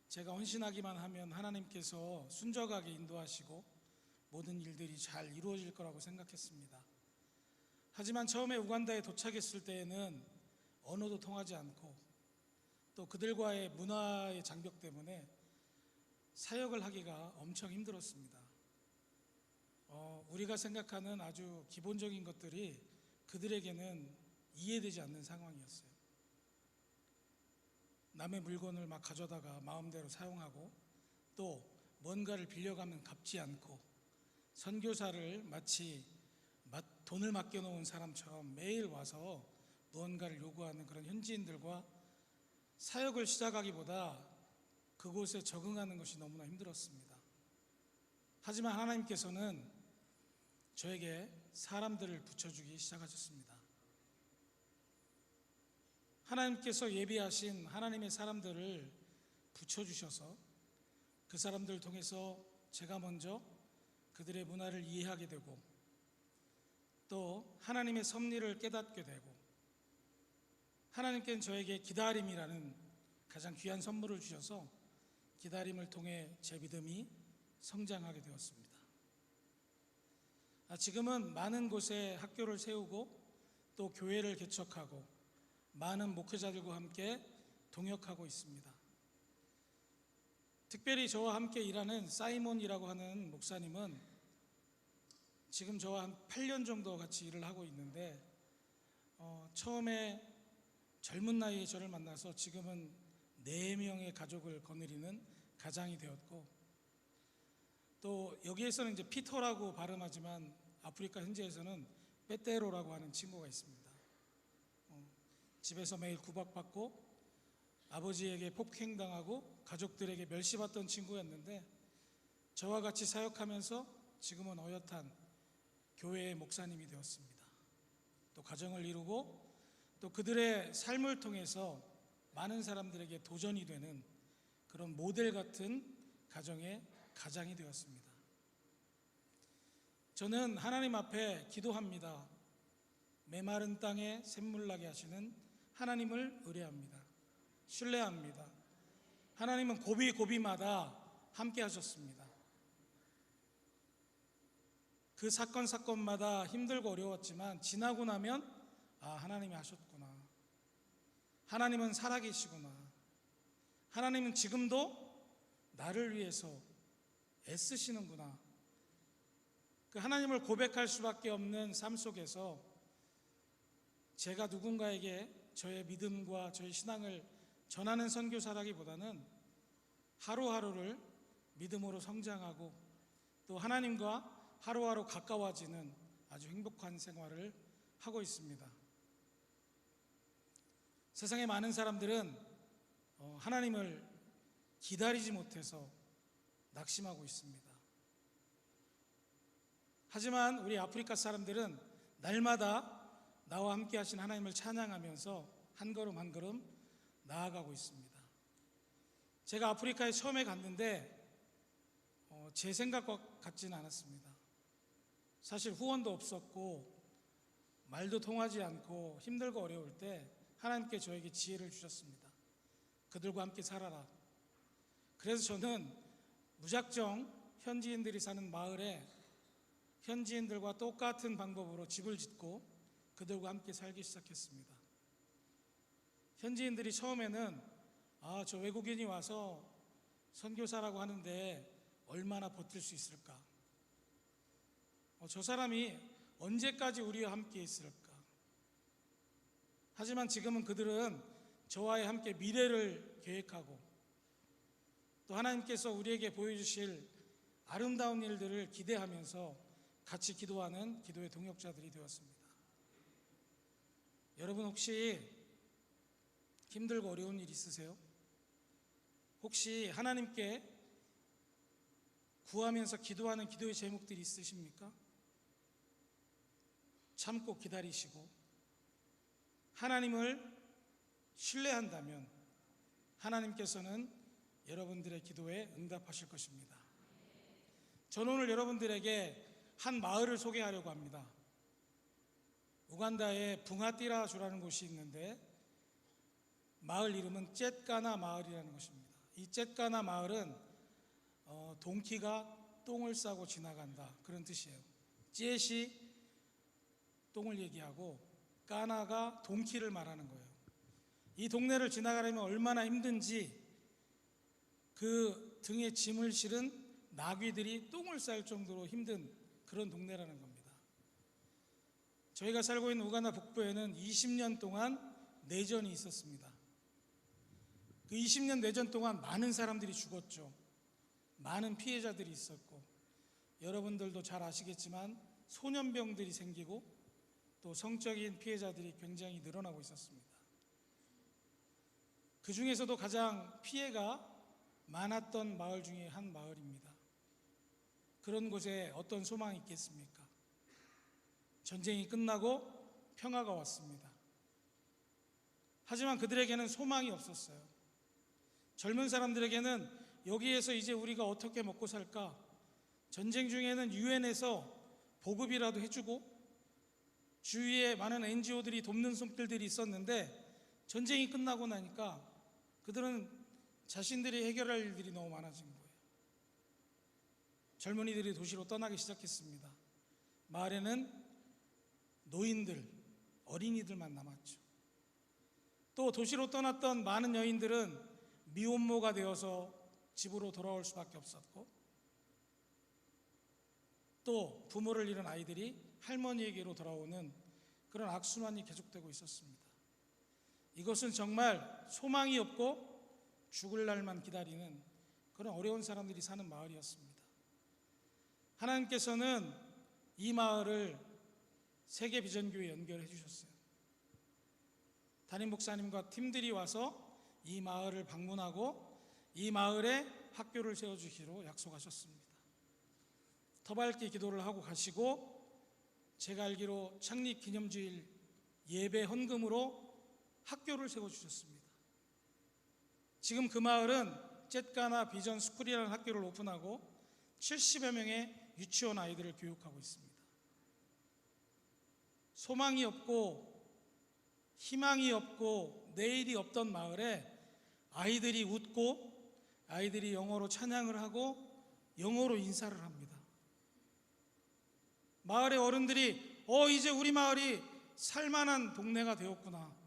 제가 헌신하기만 하면 하나님께서 순적하게 인도하시고 모든 일들이 잘 이루어질 거라고 생각했습니다. 하지만 처음에 우간다에 도착했을 때에는 언어도 통하지 않고 또 그들과의 문화의 장벽 때문에 사역을 하기가 엄청 힘들었습니다. 우리가 생각하는 아주 기본적인 것들이 그들에게는 이해되지 않는 상황이었어요. 남의 물건을 막 가져다가 마음대로 사용하고 또 뭔가를 빌려가면 갚지 않고 선교사를 마치 돈을 맡겨놓은 사람처럼 매일 와서 무언가를 요구하는 그런 현지인들과 사역을 시작하기보다 그곳에 적응하는 것이 너무나 힘들었습니다. 하지만 하나님께서는 저에게 사람들을 붙여주기 시작하셨습니다. 하나님께서 예비하신 하나님의 사람들을 붙여주셔서 그 사람들을 통해서 제가 먼저 그들의 문화를 이해하게 되고 또 하나님의 섭리를 깨닫게 되고 하나님께는 저에게 기다림이라는 가장 귀한 선물을 주셔서 기다림을 통해 제 믿음이 성장하게 되었습니다. 지금은 많은 곳에 학교를 세우고 또 교회를 개척하고 많은 목회자들과 함께 동역하고 있습니다. 특별히 저와 함께 일하는 사이몬이라고 하는 목사님은 지금 저와 한 8년 정도 같이 일을 하고 있는데 처음에 젊은 나이에 저를 만나서 지금은 4명의 가족을 거느리는 가장이 되었고 또 여기에서는 이제 피터라고 발음하지만 아프리카 현지에서는 빼떼로라고 하는 친구가 있습니다. 집에서 매일 구박받고 아버지에게 폭행당하고 가족들에게 멸시받던 친구였는데 저와 같이 사역하면서 지금은 어엿한 교회의 목사님이 되었습니다. 또 가정을 이루고 또 그들의 삶을 통해서 많은 사람들에게 도전이 되는 그런 모델 같은 가정의 가장이 되었습니다. 저는 하나님 앞에 기도합니다. 메마른 땅에 샘물 나게 하시는 하나님을 의뢰합니다. 신뢰합니다. 하나님은 고비고비마다 함께 하셨습니다. 그 사건마다 힘들고 어려웠지만 지나고 나면 하나님이 하셨구나. 하나님은 살아계시구나. 하나님은 지금도 나를 위해서 애쓰시는구나. 그 하나님을 고백할 수밖에 없는 삶 속에서 제가 누군가에게 저의 믿음과 저의 신앙을 전하는 선교사라기보다는 하루하루를 믿음으로 성장하고 또 하나님과 하루하루 가까워지는 아주 행복한 생활을 하고 있습니다. 세상의 많은 사람들은 하나님을 기다리지 못해서 낙심하고 있습니다. 하지만 우리 아프리카 사람들은 날마다 나와 함께 하신 하나님을 찬양하면서 한 걸음 한 걸음 나아가고 있습니다. 제가 아프리카에 처음에 갔는데 제 생각과 같지는 않았습니다. 사실 후원도 없었고 말도 통하지 않고 힘들고 어려울 때 하나님께 저에게 지혜를 주셨습니다. 그들과 함께 살아라. 그래서 저는 무작정 현지인들이 사는 마을에 현지인들과 똑같은 방법으로 집을 짓고 그들과 함께 살기 시작했습니다. 현지인들이 처음에는 저 외국인이 와서 선교사라고 하는데 얼마나 버틸 수 있을까? 저 사람이 언제까지 우리와 함께 있을까? 하지만 지금은 그들은 저와 함께 미래를 계획하고 또 하나님께서 우리에게 보여주실 아름다운 일들을 기대하면서 같이 기도하는 기도의 동역자들이 되었습니다. 여러분 혹시 힘들고 어려운 일 있으세요? 혹시 하나님께 구하면서 기도하는 기도의 제목들이 있으십니까? 참고 기다리시고 하나님을 신뢰한다면 하나님께서는 여러분들의 기도에 응답하실 것입니다. 저는 오늘 여러분들에게 한 마을을 소개하려고 합니다. 우간다에 붕아띠라주라는 곳이 있는데 마을 이름은 젯가나 마을이라는 것입니다. 이 젯가나 마을은 동키가 똥을 싸고 지나간다 그런 뜻이에요. 젯이 똥을 얘기하고 까나가 동키를 말하는 거예요. 이 동네를 지나가려면 얼마나 힘든지 그 등에 짐을 실은 나귀들이 똥을 쌀 정도로 힘든 그런 동네라는 겁니다. 저희가 살고 있는 우간다 북부에는 20년 동안 내전이 있었습니다. 그 20년 내전 동안 많은 사람들이 죽었죠. 많은 피해자들이 있었고 여러분들도 잘 아시겠지만 소년병들이 생기고 또 성적인 피해자들이 굉장히 늘어나고 있었습니다. 그 중에서도 가장 피해가 많았던 마을 중에 한 마을입니다. 그런 곳에 어떤 소망이 있겠습니까? 전쟁이 끝나고 평화가 왔습니다. 하지만 그들에게는 소망이 없었어요. 젊은 사람들에게는 여기에서 이제 우리가 어떻게 먹고 살까? 전쟁 중에는 유엔에서 보급이라도 해주고 주위에 많은 NGO들이 돕는 손길들이 있었는데 전쟁이 끝나고 나니까 그들은 자신들이 해결할 일들이 너무 많아진 거예요. 젊은이들이 도시로 떠나기 시작했습니다. 마을에는 노인들, 어린이들만 남았죠. 또 도시로 떠났던 많은 여인들은 미혼모가 되어서 집으로 돌아올 수밖에 없었고, 또 부모를 잃은 아이들이 할머니에게로 돌아오는 그런 악순환이 계속되고 있었습니다. 이것은 정말 소망이 없고 죽을 날만 기다리는 그런 어려운 사람들이 사는 마을이었습니다. 하나님께서는 이 마을을 세계 비전교회에 연결해 주셨어요. 담임 목사님과 팀들이 와서 이 마을을 방문하고 이 마을에 학교를 세워주기로 약속하셨습니다. 터밟기 기도를 하고 가시고, 제가 알기로 창립 기념주일 예배 헌금으로 학교를 세워주셨습니다. 지금 그 마을은 젯가나 비전 스쿨이라는 학교를 오픈하고 70여 명의 유치원 아이들을 교육하고 있습니다. 소망이 없고 희망이 없고 내일이 없던 마을에 아이들이 웃고 아이들이 영어로 찬양을 하고 영어로 인사를 합니다. 마을의 어른들이 이제 우리 마을이 살만한 동네가 되었구나.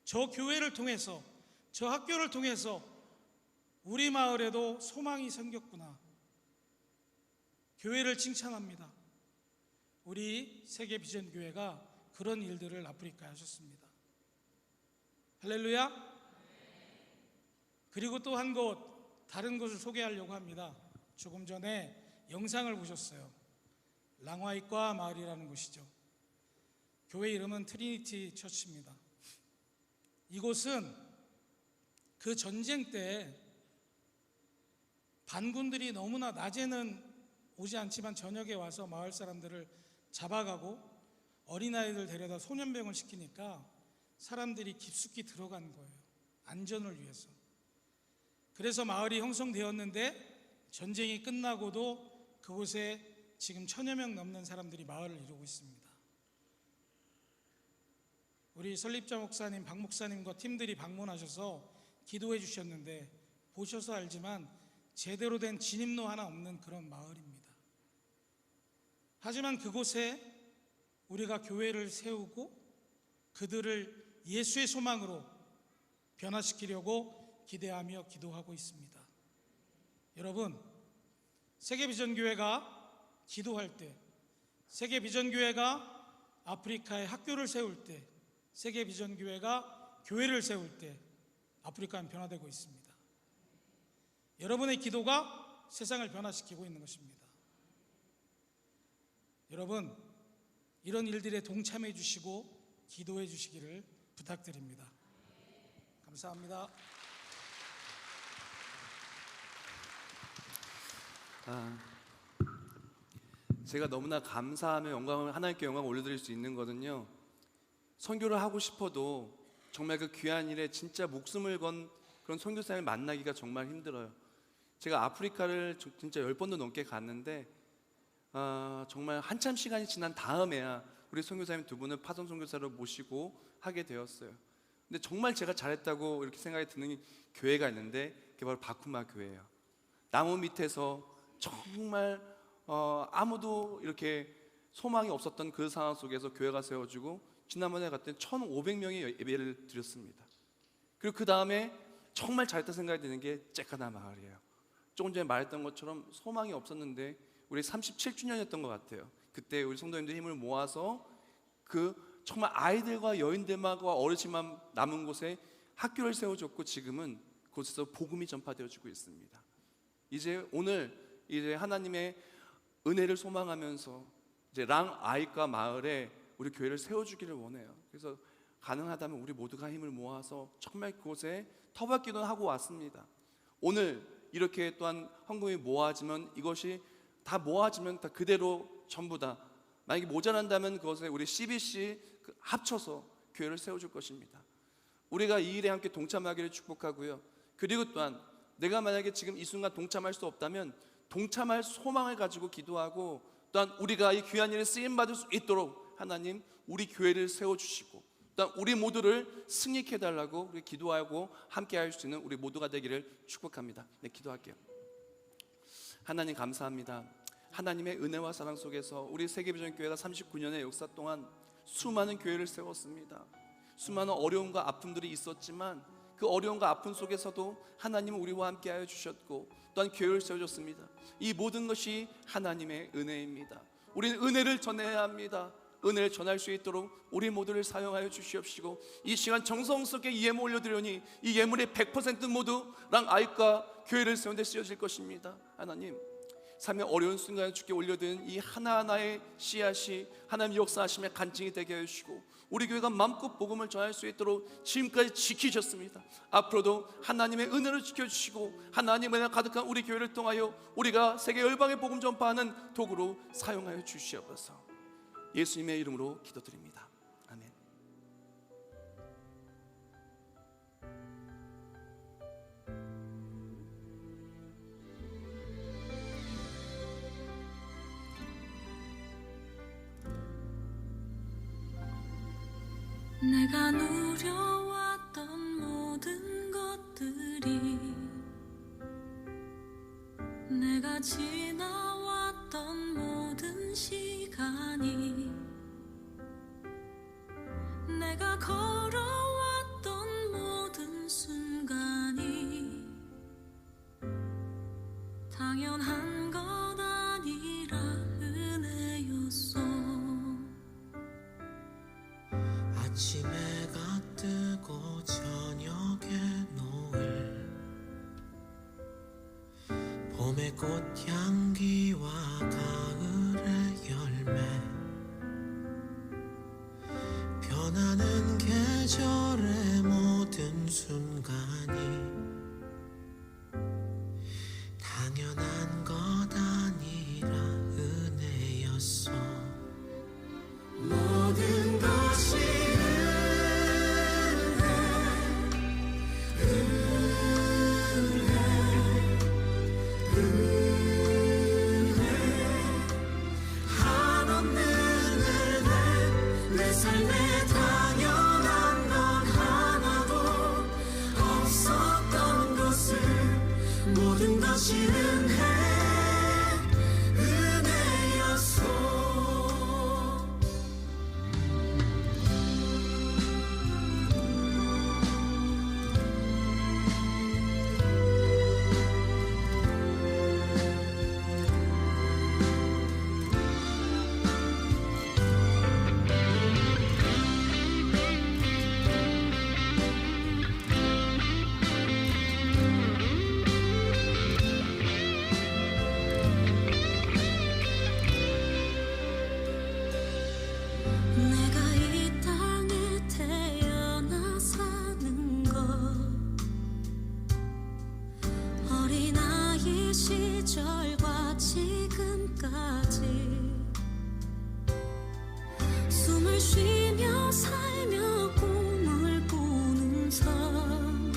저 교회를 통해서, 저 학교를 통해서 우리 마을에도 소망이 생겼구나. 교회를 칭찬합니다. 우리 세계 비전 교회가 그런 일들을 아프리카에 하셨습니다. 할렐루야. 그리고 또 한 곳, 다른 곳을 소개하려고 합니다. 조금 전에 영상을 보셨어요. 랑와이과 마을이라는 곳이죠. 교회 이름은 트리니티 처치입니다. 이곳은 그 전쟁 때 반군들이 너무나 낮에는 오지 않지만 저녁에 와서 마을 사람들을 잡아가고 어린아이들 데려다 소년병을 시키니까 사람들이 깊숙이 들어간 거예요. 안전을 위해서. 그래서 마을이 형성되었는데 전쟁이 끝나고도 그곳에 지금 1000여 명 넘는 사람들이 마을을 이루고 있습니다. 우리 설립자 목사님, 박 목사님과 팀들이 방문하셔서 기도해 주셨는데 보셔서 알지만 제대로 된 진입로 하나 없는 그런 마을입니다. 하지만 그곳에 우리가 교회를 세우고 그들을 예수의 소망으로 변화시키려고 기대하며 기도하고 있습니다. 여러분, 세계비전교회가 기도할 때, 세계비전교회가 아프리카에 학교를 세울 때, 세계비전교회가 교회를 세울 때 아프리카는 변화되고 있습니다. 여러분의 기도가 세상을 변화시키고 있는 것입니다. 여러분, 이런 일들에 동참해 주시고 기도해 주시기를 부탁드립니다. 감사합니다. 제가 너무나 감사하며 하나님께 영광을 올려드릴 수 있는 것은요, 선교를 하고 싶어도 정말 그 귀한 일에 진짜 목숨을 건 그런 선교사님을 만나기가 정말 힘들어요. 제가 아프리카를 진짜 10번도 넘게 갔는데 정말 한참 시간이 지난 다음에야 우리 선교사님 두 분을 파송 선교사로 모시고 하게 되었어요. 근데 정말 제가 잘했다고 이렇게 생각이 드는 교회가 있는데 그게 바로 바쿠마 교회예요. 나무 밑에서 정말 아무도 이렇게 소망이 없었던 그 상황 속에서 교회가 세워지고 지난번에 갔더니 1,500명의 예배를 드렸습니다. 그리고 그 다음에 정말 잘했다 생각이 드는 게 잭가나 마을이에요. 조금 전에 말했던 것처럼 소망이 없었는데 우리 37주년이었던 것 같아요. 그때 우리 성도님들 힘을 모아서 그 정말 아이들과 여인들과 어르신만 남은 곳에 학교를 세워줬고 지금은 그곳에서 복음이 전파되어지고 있습니다. 이제 오늘 이제 하나님의 은혜를 소망하면서 이제 랑아이과 마을에 우리 교회를 세워주기를 원해요. 그래서 가능하다면 우리 모두가 힘을 모아서 정말 그곳에 터받기도 하고 왔습니다. 오늘 이렇게 또한 헌금이 모아지면 이것이 다 모아지면 다 그대로 전부 다 만약에 모자란다면 그것에 우리 CBC 합쳐서 교회를 세워줄 것입니다. 우리가 이 일에 함께 동참하기를 축복하고요. 그리고 또한 내가 만약에 지금 이 순간 동참할 수 없다면 동참할 소망을 가지고 기도하고 또한 우리가 이 귀한 일에 쓰임받을 수 있도록 하나님 우리 교회를 세워주시고 또한 우리 모두를 승리케 해달라고 우리 기도하고 함께 할 수 있는 우리 모두가 되기를 축복합니다. 네, 기도할게요. 하나님 감사합니다. 하나님의 은혜와 사랑 속에서 우리 세계비전교회가 39년의 역사 동안 수많은 교회를 세웠습니다. 수많은 어려움과 아픔들이 있었지만 그 어려움과 아픔 속에서도 하나님은 우리와 함께하여 주셨고 또한 교회를 세워줬습니다. 이 모든 것이 하나님의 은혜입니다. 우리는 은혜를 전해야 합니다. 은혜를 전할 수 있도록 우리 모두를 사용하여 주시옵시고 이 시간 정성스럽게 이 예물 올려드리니 이 예물의 100% 모두 랑아이과 교회를 세우는 데 쓰여질 것입니다. 하나님 삶의 어려운 순간에 주께 올려드린 이 하나하나의 씨앗이 하나님 역사하심의 간증이 되게 해주시고 우리 교회가 마음껏 복음을 전할 수 있도록 지금까지 지키셨습니다. 앞으로도 하나님의 은혜를 지켜주시고 하나님의 은혜 가득한 우리 교회를 통하여 우리가 세계 열방의 복음 전파하는 도구로 사용하여 주시옵소서. 예수님의 이름으로 기도드립니다. 아멘. 내가 누려왔던 모든 것들이 내가 지나왔던 모든 시간이 내가 걸어왔던 모든 순간이 당연한 것 아니라 은혜였어. 아침에 해가 뜨고 저녁에 노을 봄의 꽃향기와 가을의 열매 변하는 계절의 모든 순간이 당연한 것 아니라 은혜였어. 모든 것이 삶에 당연한 건 하나도 없었던 것을 모든 것이 은혜였어. 시절과 지금까지 숨을 쉬며 살며 꿈을 꾸는 삶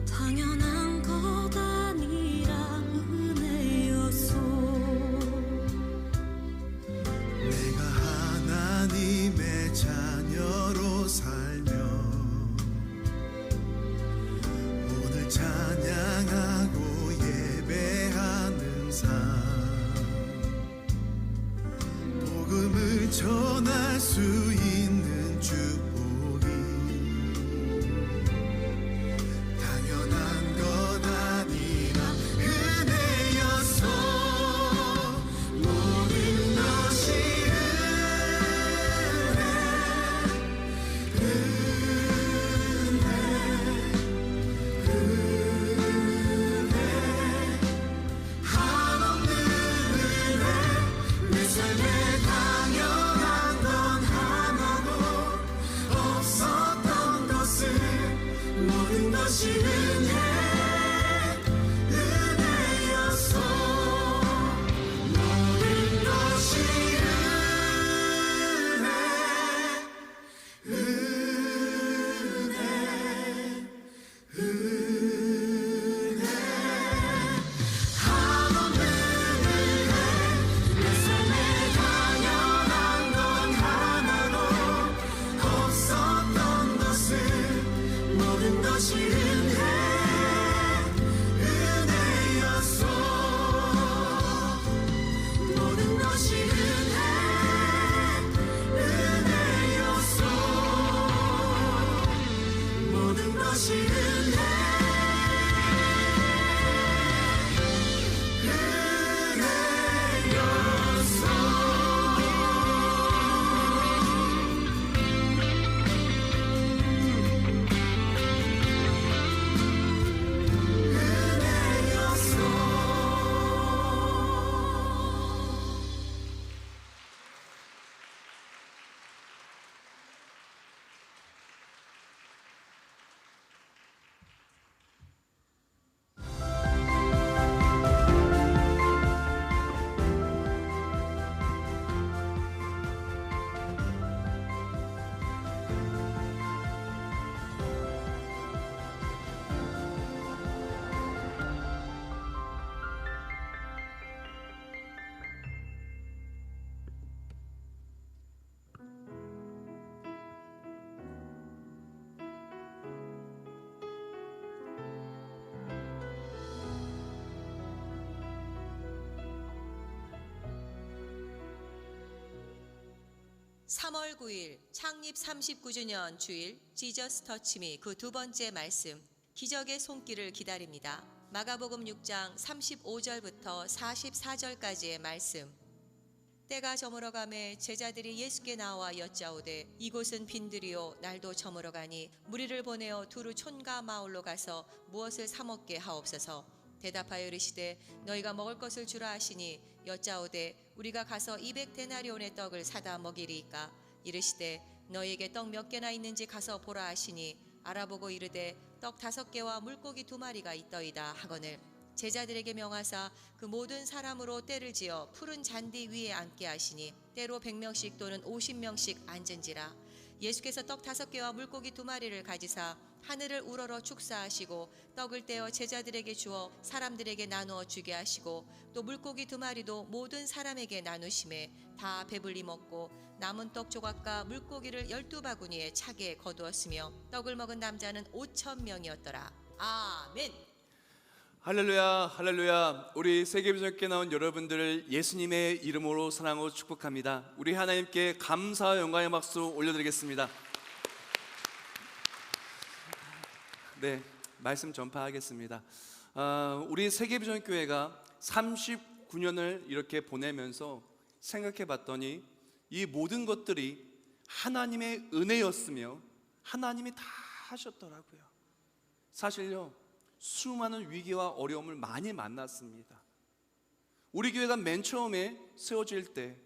당연한 것 아니라 은혜였어. 내가 하나님의 자녀로 살며 오늘 찬양하고 예배하는 삶 복음을 전할 수 있는 축복이 당연한 것 아니라 은혜였어. 모든 것이 내 삶에 당연한 건 하나도 없었던 것을 모든 것이 은혜 것이 은혜였소. 모든 것이 은혜였소. 모든 것이 (3월 9일) 창립 39주년 주일 지저스 터치미 그 두 번째 말씀, 기적의 손길을 기다립니다. 마가복음 6장 35절부터 44절까지의 말씀. 때가 저물어가매 제자들이 예수께 나와 여짜오되 이곳은 빈들이요 날도 저물어가니 무리를 보내어 두루 촌과 마을로 가서 무엇을 사 먹게 하옵소서. 대답하여 이르시되 너희가 먹을 것을 주라 하시니 여짜오되 우리가 가서 200데나리온의 떡을 사다 먹이리이까. 이르시되 너희에게 떡 몇 개나 있는지 가서 보라 하시니 알아보고 이르되 떡 5개와 물고기 2마리가 있더이다 하거늘 제자들에게 명하사 그 모든 사람으로 때를 지어 푸른 잔디 위에 앉게 하시니 때로 100명씩 또는 50명씩 앉은지라. 예수께서 떡 5개와 물고기 2마리를 가지사 하늘을 우러러 축사하시고 떡을 떼어 제자들에게 주어 사람들에게 나누어 주게 하시고 또 물고기 2마리도 모든 사람에게 나누심에 다 배불리 먹고 남은 떡 조각과 물고기를 12바구니에 차게 거두었으며 떡을 먹은 남자는 5,000명이었더라. 아멘. 할렐루야, 할렐루야. 우리 세계비전교회 나온 여러분들을 예수님의 이름으로 사랑하고 축복합니다. 우리 하나님께 감사와 영광의 박수 올려드리겠습니다. 네, 말씀 전파하겠습니다. 우리 세계비전교회가 39년을 이렇게 보내면서 생각해 봤더니 이 모든 것들이 하나님의 은혜였으며 하나님이 다 하셨더라고요. 사실요, 수많은 위기와 어려움을 많이 만났습니다. 우리 교회가 맨 처음에 세워질 때,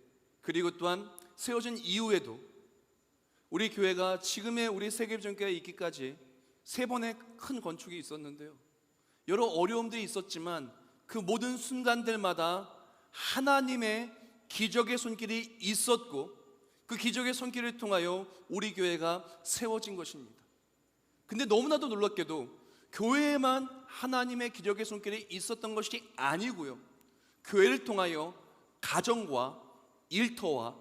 그리고 또한 세워진 이후에도 우리 교회가 지금의 우리 세계비전교회에 있기까지 3번의 큰 건축이 있었는데요, 여러 어려움들이 있었지만 그 모든 순간들마다 하나님의 기적의 손길이 있었고 그 기적의 손길을 통하여 우리 교회가 세워진 것입니다. 근데 너무나도 놀랍게도 교회에만 하나님의 기적의 손길이 있었던 것이 아니고요, 교회를 통하여 가정과 일터와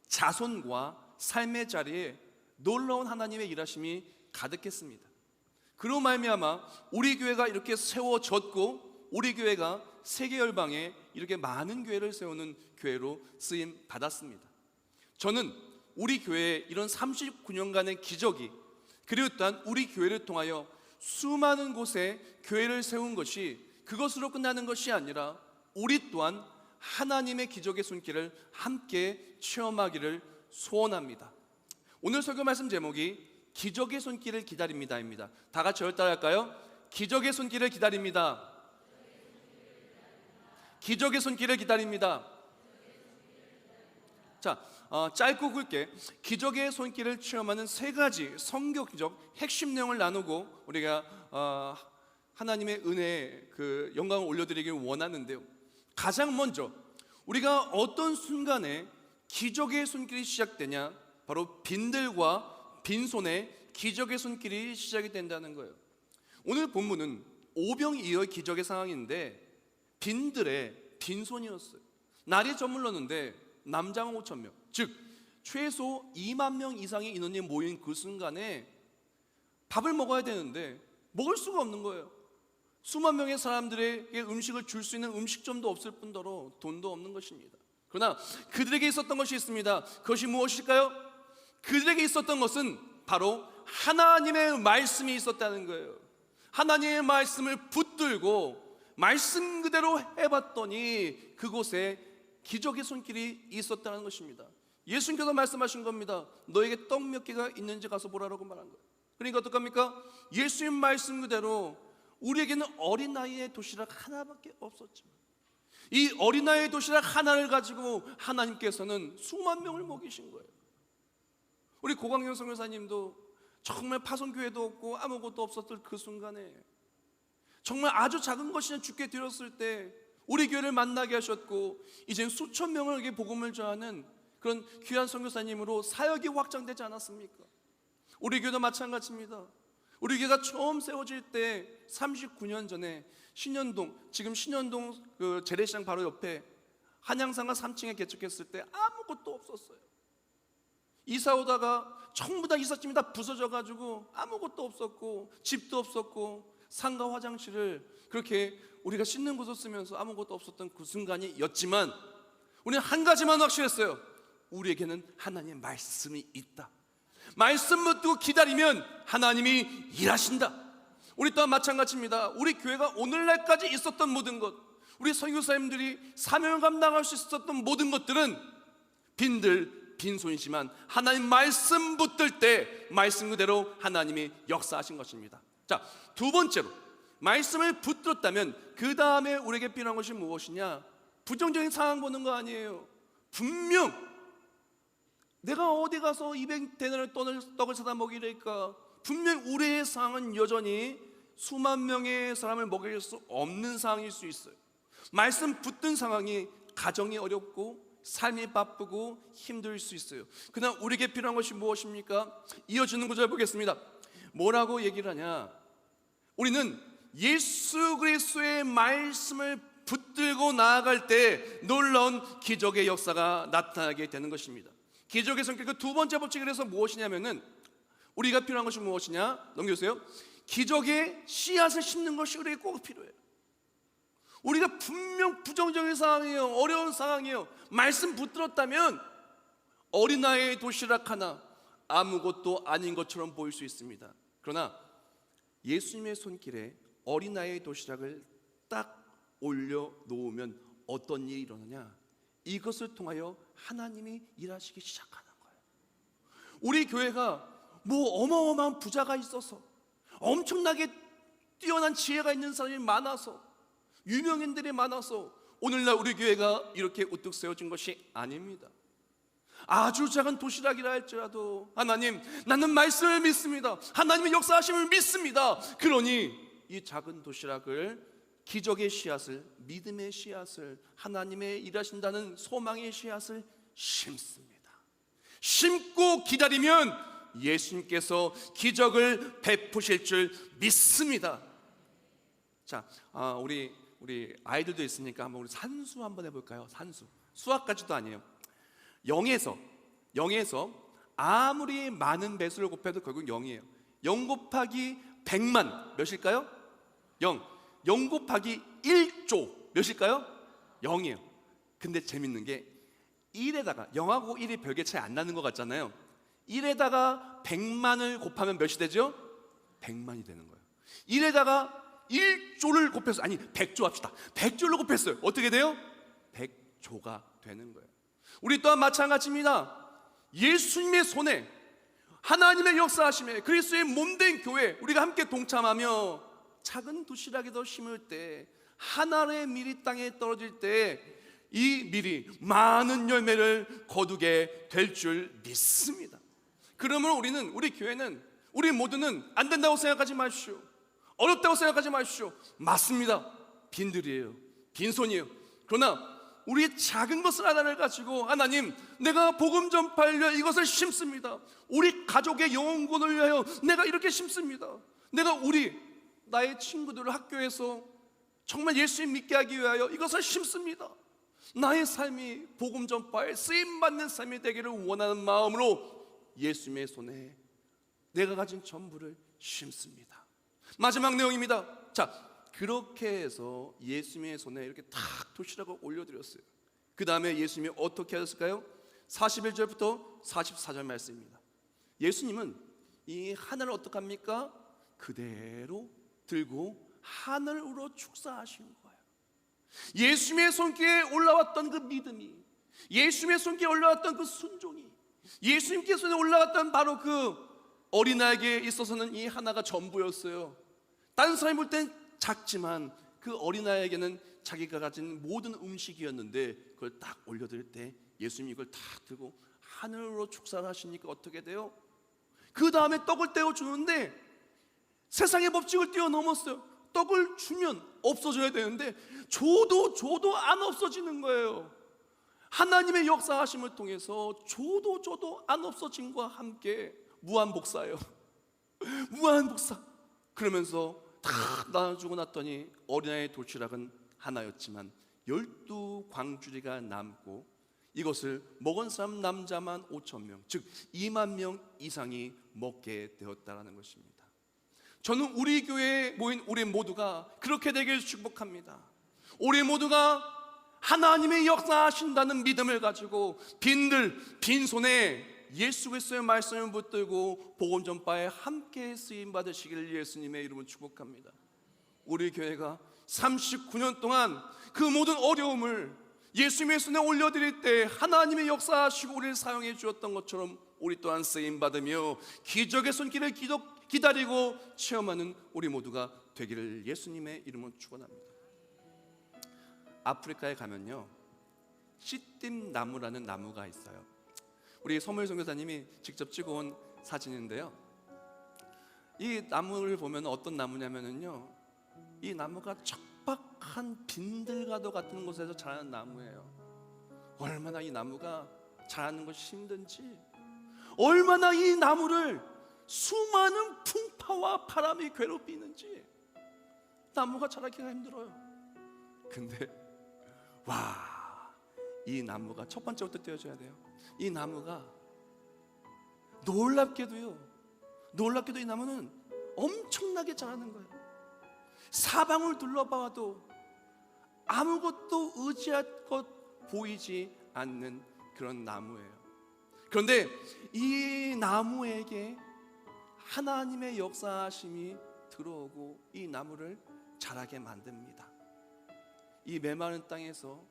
자손과 삶의 자리에 놀라운 하나님의 일하심이 가득했습니다. 그로 말미암아 우리 교회가 이렇게 세워졌고 우리 교회가 세계 열방에 이렇게 많은 교회를 세우는 교회로 쓰임 받았습니다. 저는 우리 교회의 이런 39년간의 기적이, 그리고 또한 우리 교회를 통하여 수많은 곳에 교회를 세운 것이 그것으로 끝나는 것이 아니라 우리 또한 하나님의 기적의 손길을 함께 체험하기를 소원합니다. 오늘 설교 말씀 제목이 기적의 손길을 기다립니다입니다. 다 같이 저를 따라할까요? 기적의 손길을 기다립니다. 기적의 손길을 기다립니다. 자, 짧고 굵게 기적의 손길을 체험하는 3가지 성경적 핵심 내용을 나누고 우리가 하나님의 은혜에 그 영광을 올려드리길 원하는데요, 가장 먼저 우리가 어떤 순간에 기적의 손길이 시작되냐, 바로 빈들과 빈손에 기적의 손길이 시작이 된다는 거예요. 오늘 본문은 오병이어의 기적의 상황인데 빈들의 빈손이었어요. 날이 저물렀는데 남장은 5,000명, 즉 최소 2만 명 이상의 인원이 모인 그 순간에 밥을 먹어야 되는데 먹을 수가 없는 거예요. 수만 명의 사람들에게 음식을 줄 수 있는 음식점도 없을 뿐더러 돈도 없는 것입니다. 그러나 그들에게 있었던 것이 있습니다. 그것이 무엇일까요? 그들에게 있었던 것은 바로 하나님의 말씀이 있었다는 거예요. 하나님의 말씀을 붙들고 말씀 그대로 해봤더니 그곳에 기적의 손길이 있었다는 것입니다. 예수님께서 말씀하신 겁니다. 너에게 떡 몇 개가 있는지 가서 보라라고 말한 거예요. 그러니까 어떡합니까? 예수님 말씀 그대로 우리에게는 어린아이의 도시락 하나밖에 없었지만 이 어린아이의 도시락 하나를 가지고 하나님께서는 수만 명을 먹이신 거예요. 우리 고광영 선교사님도 정말 파송교회도 없고 아무것도 없었던 그 순간에 정말 아주 작은 것이나 주께 드렸을 때 우리 교회를 만나게 하셨고 이젠 수천 명에게 복음을 전하는 그런 귀한 선교사님으로 사역이 확장되지 않았습니까? 우리 교회도 마찬가지입니다. 우리 교회가 처음 세워질 때 39년 전에 신현동, 지금 신현동 그 재래시장 바로 옆에 한양상가 3층에 개척했을 때 아무것도 없었어요. 이사 오다가 전부 다 이삿짐이 다 부서져가지고 아무것도 없었고 집도 없었고 상가 화장실을 그렇게 우리가 씻는 곳을 쓰면서 아무것도 없었던 그 순간이었지만 우리는 한 가지만 확실했어요. 우리에게는 하나님의 말씀이 있다. 말씀 붙들고 기다리면 하나님이 일하신다. 우리 또한 마찬가지입니다. 우리 교회가 오늘날까지 있었던 모든 것, 우리 선교사님들이 사명을 감당할 수 있었던 모든 것들은 빈손이지만 하나님 말씀 붙들 때 말씀 그대로 하나님이 역사하신 것입니다. 자, 두 번째로 말씀을 붙들었다면 그 다음에 우리에게 필요한 것이 무엇이냐? 부정적인 상황 보는 거 아니에요. 분명 내가 어디 가서 200데나리온 떡을 사다 먹이랄까? 분명 우리의 상황은 여전히 수만 명의 사람을 먹일 수 없는 상황일 수 있어요. 말씀 붙든 상황이 가정이 어렵고 삶이 바쁘고 힘들 수 있어요. 그러나 우리에게 필요한 것이 무엇입니까? 이어지는 구절 보겠습니다. 뭐라고 얘기를 하냐? 우리는 예수 그리스도의 말씀을 붙들고 나아갈 때 놀라운 기적의 역사가 나타나게 되는 것입니다. 기적의 성격 그 두 번째 법칙이 그래서 무엇이냐면은 우리가 필요한 것이 무엇이냐? 넘겨주세요. 기적의 씨앗을 심는 것이 우리에게 꼭 필요해요. 우리가 분명 부정적인 상황이에요. 어려운 상황이에요. 말씀 붙들었다면 어린아이의 도시락 하나 아무것도 아닌 것처럼 보일 수 있습니다. 그러나 예수님의 손길에 어린아이의 도시락을 딱 올려놓으면 어떤 일이 일어나냐? 이것을 통하여 하나님이 일하시기 시작하는 거예요. 우리 교회가 뭐 어마어마한 부자가 있어서 엄청나게 뛰어난 지혜가 있는 사람이 많아서 유명인들이 많아서 오늘날 우리 교회가 이렇게 우뚝 세워진 것이 아닙니다. 아주 작은 도시락이라 할지라도 하나님, 나는 말씀을 믿습니다. 하나님의 역사하심을 믿습니다. 그러니 이 작은 도시락을 기적의 씨앗을, 믿음의 씨앗을, 하나님의 일하신다는 소망의 씨앗을 심습니다. 심고 기다리면 예수님께서 기적을 베푸실 줄 믿습니다. 자, 우리 아이들도 있으니까 한번 우리 산수 한번 해볼까요? 산수. 수학까지도 아니에요. 0에서 아무리 많은 배수를 곱해도 결국 0이에요. 0 곱하기 100만 몇일까요? 0. 0 곱하기 1조 몇일까요? 0이에요. 근데 재밌는 게 1에다가 0하고 1이 별개 차이 안 나는 것 같잖아요. 1에다가 100만을 곱하면 몇이 되죠? 100만이 되는 거예요. 1에다가 1조를 곱해서, 아니 100조 합시다. 100조를 곱했어요. 어떻게 돼요? 100조가 되는 거예요. 우리 또한 마찬가지입니다. 예수님의 손에 하나님의 역사하심에 그리스도의 몸된 교회 우리가 함께 동참하며 작은 도시락에도 심을 때 하나의 밀이 땅에 떨어질 때 이 밀이 많은 열매를 거두게 될 줄 믿습니다. 그러면 우리 교회는, 우리 모두는 안 된다고 생각하지 마십시오. 어렵다고 생각하지 마십시오. 맞습니다. 빈들이에요. 빈손이에요. 그러나 우리의 작은 것을 하나를 가지고 하나님, 내가 복음 전파를 위하여 이것을 심습니다. 우리 가족의 영혼을 위하여 내가 이렇게 심습니다. 내가 나의 친구들을 학교에서 정말 예수님 믿게 하기 위하여 이것을 심습니다. 나의 삶이 복음 전파에 쓰임받는 삶이 되기를 원하는 마음으로 예수님의 손에 내가 가진 전부를 심습니다. 마지막 내용입니다. 자, 그렇게 해서 예수님의 손에 이렇게 탁 도시락을 올려드렸어요. 그 다음에 예수님이 어떻게 하셨을까요? 41절부터 44절 말씀입니다. 예수님은 이 하나를 어떻게 합니까? 그대로 들고 하늘으로 축사하시는 거예요. 예수님의 손길에 올라왔던 그 믿음이, 예수님의 손길에 올라왔던 그 순종이, 예수님께 손에 올라왔던 바로 그 어린아이에게 있어서는 이 하나가 전부였어요. 다른 사람이 볼 땐 작지만 그 어린아이에게는 자기가 가진 모든 음식이었는데 그걸 딱 올려드릴 때 예수님이 이걸 딱 들고 하늘로 축사를 하시니까 어떻게 돼요? 그 다음에 떡을 떼어 주는데 세상의 법칙을 뛰어넘었어요. 떡을 주면 없어져야 되는데 줘도 안 없어지는 거예요. 하나님의 역사하심을 통해서 줘도 안 없어짐과 함께 무한복사예요. 무한복사. 그러면서 다 나눠주고 났더니 어린아이의 도시락은 하나였지만 12광주리가 남고 이것을 먹은 사람 남자만 5,000명, 즉 2만 명 이상이 먹게 되었다라는 것입니다. 저는 우리 교회에 모인 우리 모두가 그렇게 되길 축복합니다. 우리 모두가 하나님의 역사하신다는 믿음을 가지고 빈손에 예수 그리스도의 말씀을 붙들고 복음 전파에 함께 쓰임 받으시기를 예수님의 이름으로 축복합니다. 우리 교회가 39년 동안 그 모든 어려움을 예수님의 손에 올려드릴 때 하나님의 역사하시고 우리를 사용해 주었던 것처럼 우리 또한 쓰임 받으며 기적의 손길을 기다리고 체험하는 우리 모두가 되기를 예수님의 이름으로 축원합니다. 아프리카에 가면요, 씨띠 나무라는 나무가 있어요. 우리 서물 선교사님이 직접 찍어온 사진인데요, 이 나무를 보면 어떤 나무냐면요, 이 나무가 척박한 빈들가도 같은 곳에서 자라는 나무예요. 얼마나 이 나무가 자라는 것이 힘든지, 얼마나 이 나무를 수많은 풍파와 바람이 괴롭히는지 나무가 자라기가 힘들어요. 근데 이 나무가 첫 번째부터 떼어줘야 돼요. 이 나무가 놀랍게도 이 나무는 엄청나게 자라는 거예요. 사방을 둘러봐도 아무것도 의지할 것 보이지 않는 그런 나무예요. 그런데 이 나무에게 하나님의 역사하심이 들어오고 이 나무를 자라게 만듭니다. 이 메마른 땅에서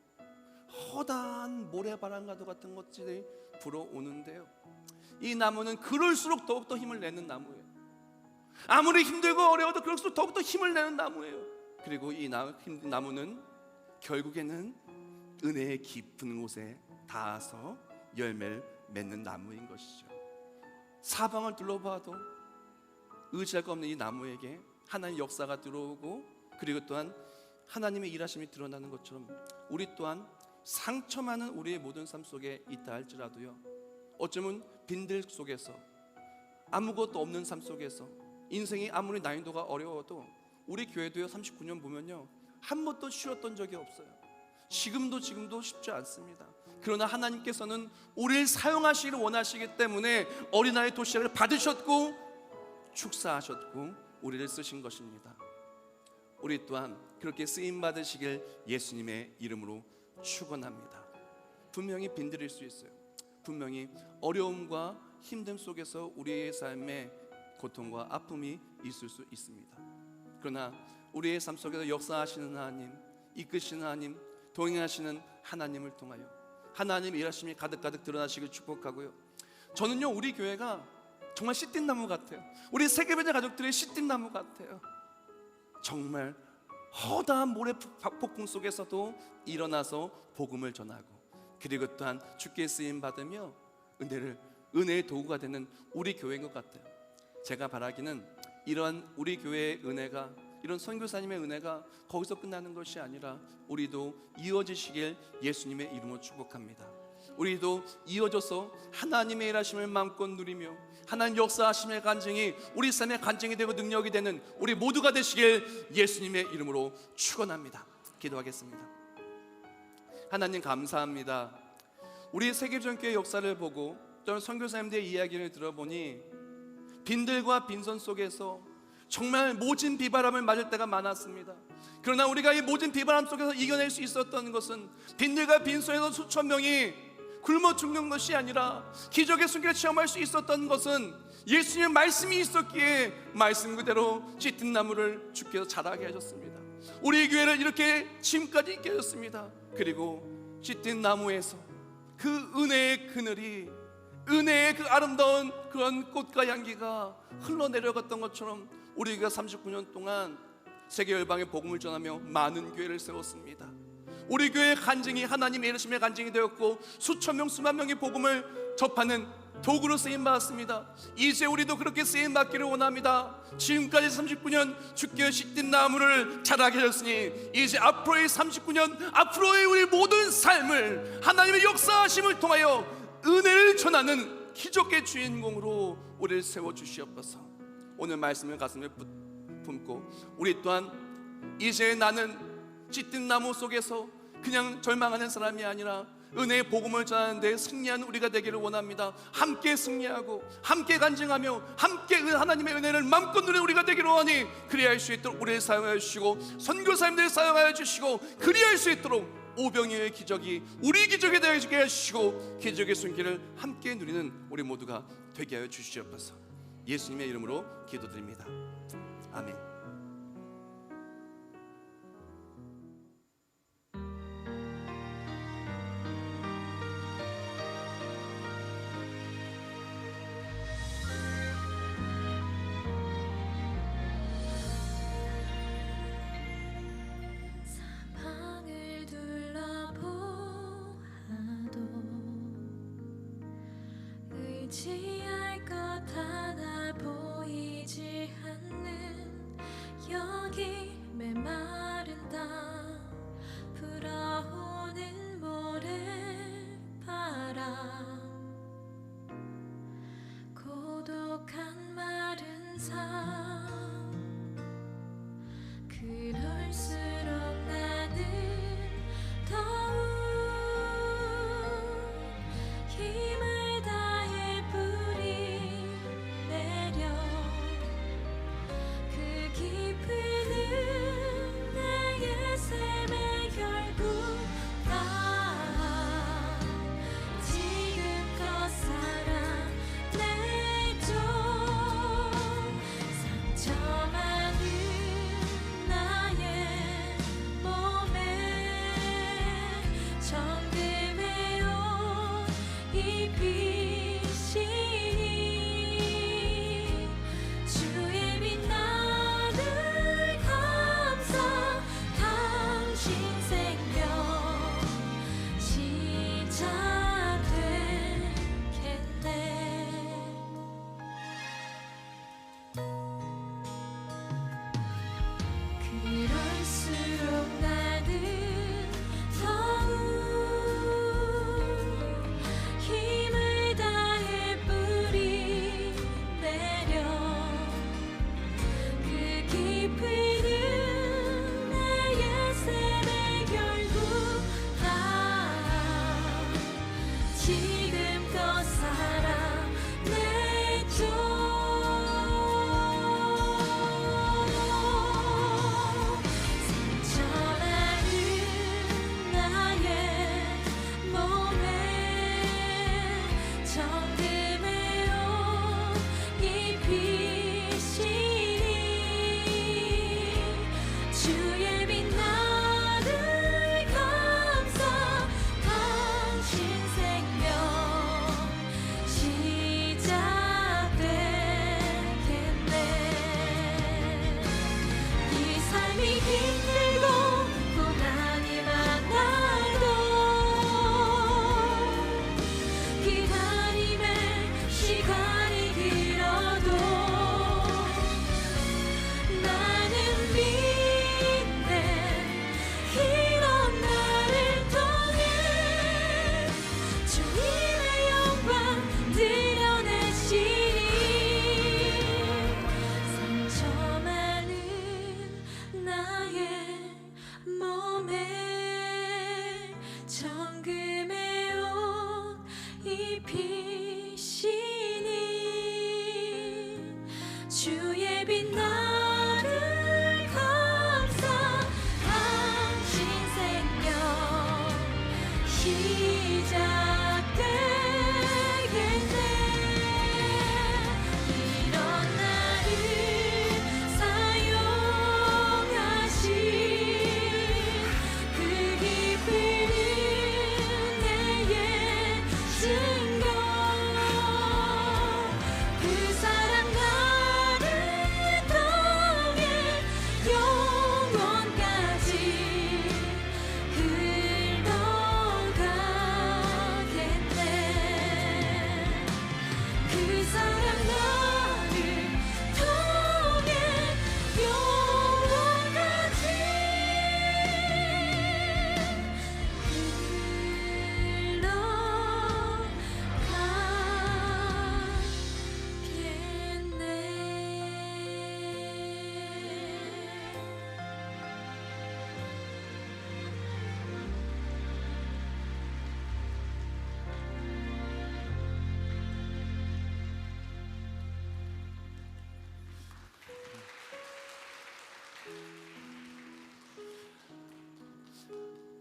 허다한 모래바람과도 같은 것들이 불어오는데요, 이 나무는 그럴수록 더욱더 힘을 내는 나무예요. 아무리 힘들고 어려워도 그럴수록 더욱더 힘을 내는 나무예요. 그리고 이 나무는 결국에는 은혜의 깊은 곳에 닿아서 열매를 맺는 나무인 것이죠. 사방을 둘러봐도 의지할 거 없는 이 나무에게 하나님의 역사가 들어오고, 그리고 또한 하나님의 일하심이 드러나는 것처럼 우리 또한 상처 많은 우리의 모든 삶 속에 있다 할지라도요, 어쩌면 빈들 속에서 아무것도 없는 삶 속에서 인생이 아무리 난이도가 어려워도 우리 교회도요 39년 보면요 한 번도 쉬었던 적이 없어요. 지금도 쉽지 않습니다. 그러나 하나님께서는 우리를 사용하시기를 원하시기 때문에 어린아이 도시락을 받으셨고 축사하셨고 우리를 쓰신 것입니다. 우리 또한 그렇게 쓰임 받으시길 예수님의 이름으로 축원합니다. 분명히 빈들일 수 있어요. 분명히 어려움과 힘듦 속에서 우리의 삶에 고통과 아픔이 있을 수 있습니다. 그러나 우리의 삶 속에서 역사하시는 하나님, 이끄시는 하나님, 동행하시는 하나님을 통하여 하나님의 일하심이 가득가득 드러나시길 축복하고요, 저는요 우리 교회가 정말 씨띠나무 같아요. 우리 세계배제 가족들의 씨띠나무 같아요. 정말 허다한 모래 폭풍 속에서도 일어나서 복음을 전하고, 그리고 또한 주께 쓰임 받으며 은혜의 도구가 되는 우리 교회인 것 같아요. 제가 바라기는 이러한 우리 교회의 은혜가, 이런 선교사님의 은혜가 거기서 끝나는 것이 아니라 우리도 이어지시길 예수님의 이름으로 축복합니다. 우리도 이어져서 하나님의 일하심을 마음껏 누리며 하나님 역사하심의 간증이 우리 삶의 간증이 되고 능력이 되는 우리 모두가 되시길 예수님의 이름으로 축원합니다. 기도하겠습니다. 하나님 감사합니다. 우리 세계전교회 역사를 보고 또는 선교사님들의 이야기를 들어보니 빈들과 빈손 속에서 정말 모진 비바람을 맞을 때가 많았습니다. 그러나 우리가 이 모진 비바람 속에서 이겨낼 수 있었던 것은 빈들과 빈소에서 수천 명이 굶어 죽는 것이 아니라 기적의 순간을 체험할 수 있었던 것은 예수님의 말씀이 있었기에 말씀 그대로 짙은 나무를 주께서 자라게 하셨습니다. 우리 교회를 이렇게 지금까지 있게 하셨습니다. 그리고 짙은 나무에서 그 은혜의 그늘이, 은혜의 그 아름다운 그런 꽃과 향기가 흘러내려갔던 것처럼 우리가 39년 동안 세계 열방에 복음을 전하며 많은 교회를 세웠습니다. 우리 교회의 간증이 하나님의 이르심의 간증이 되었고 수천 명 수만 명의 복음을 접하는 도구로 쓰임받았습니다. 이제 우리도 그렇게 쓰임받기를 원합니다. 지금까지 39년 주께 씻긴 나무를 자라게 하셨으니 이제 앞으로의 39년, 앞으로의 우리 모든 삶을 하나님의 역사하심을 통하여 은혜를 전하는 기적의 주인공으로 우리를 세워주시옵소서. 오늘 말씀을 가슴에 품고 우리 또한 이제 나는 짙은 나무 속에서 그냥 절망하는 사람이 아니라 은혜의 복음을 전하는데 승리하는 우리가 되기를 원합니다. 함께 승리하고 함께 간증하며 함께 하나님의 은혜를 마음껏 누리는 우리가 되기를 원하니 그리할 수 있도록 우리를 사용하여 주시고 선교사님들을 사용하여 주시고 그리할 수 있도록 오병이어의 기적이 우리 기적에 되게 해주시고 기적의 손길을 함께 누리는 우리 모두가 되게 하여 주시옵소서. 예수님의 이름으로 기도드립니다. 아멘. 방을 둘러보아도 의지할 것 하나 보이지 않는 여기 메마른 땅 불어오는 모래바람 고독한 마른 삶 그럴수록 나는 더욱 힘을 다해 부리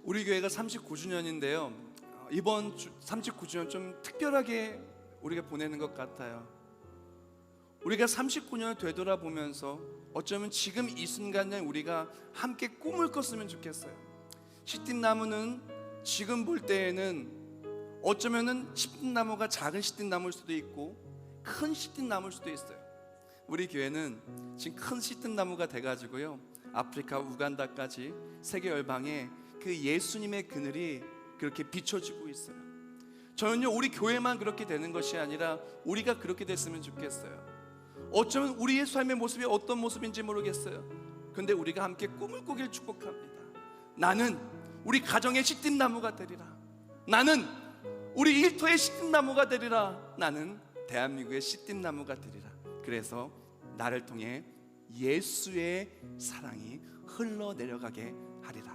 우리 교회가 39주년인데요. 이번 39주년 좀 특별하게 우리가 보내는 것 같아요. 우리가 39년을 되돌아보면서 어쩌면 지금 이 순간에 우리가 함께 꿈을 꿨으면 좋겠어요. 시띠나무는 지금 볼 때에는 어쩌면은 시띠나무가 작은 시띠나무일 수도 있고 큰 시띠나무일 수도 있어요. 우리 교회는 지금 큰 시띠나무가 돼가지고요, 아프리카 우간다까지 세계 열방에 그 예수님의 그늘이 그렇게 비춰지고 있어요. 저는요, 우리 교회만 그렇게 되는 것이 아니라 우리가 그렇게 됐으면 좋겠어요. 어쩌면 우리의 삶의 모습이 어떤 모습인지 모르겠어요. 근데 우리가 함께 꿈을 꾸길 축복합니다. 나는 우리 가정의 시띠나무가 되리라. 나는 우리 일터의 시띠나무가 되리라. 나는 대한민국의 시띠나무가 되리라. 그래서 나를 통해 예수의 사랑이 흘러내려가게 하리라.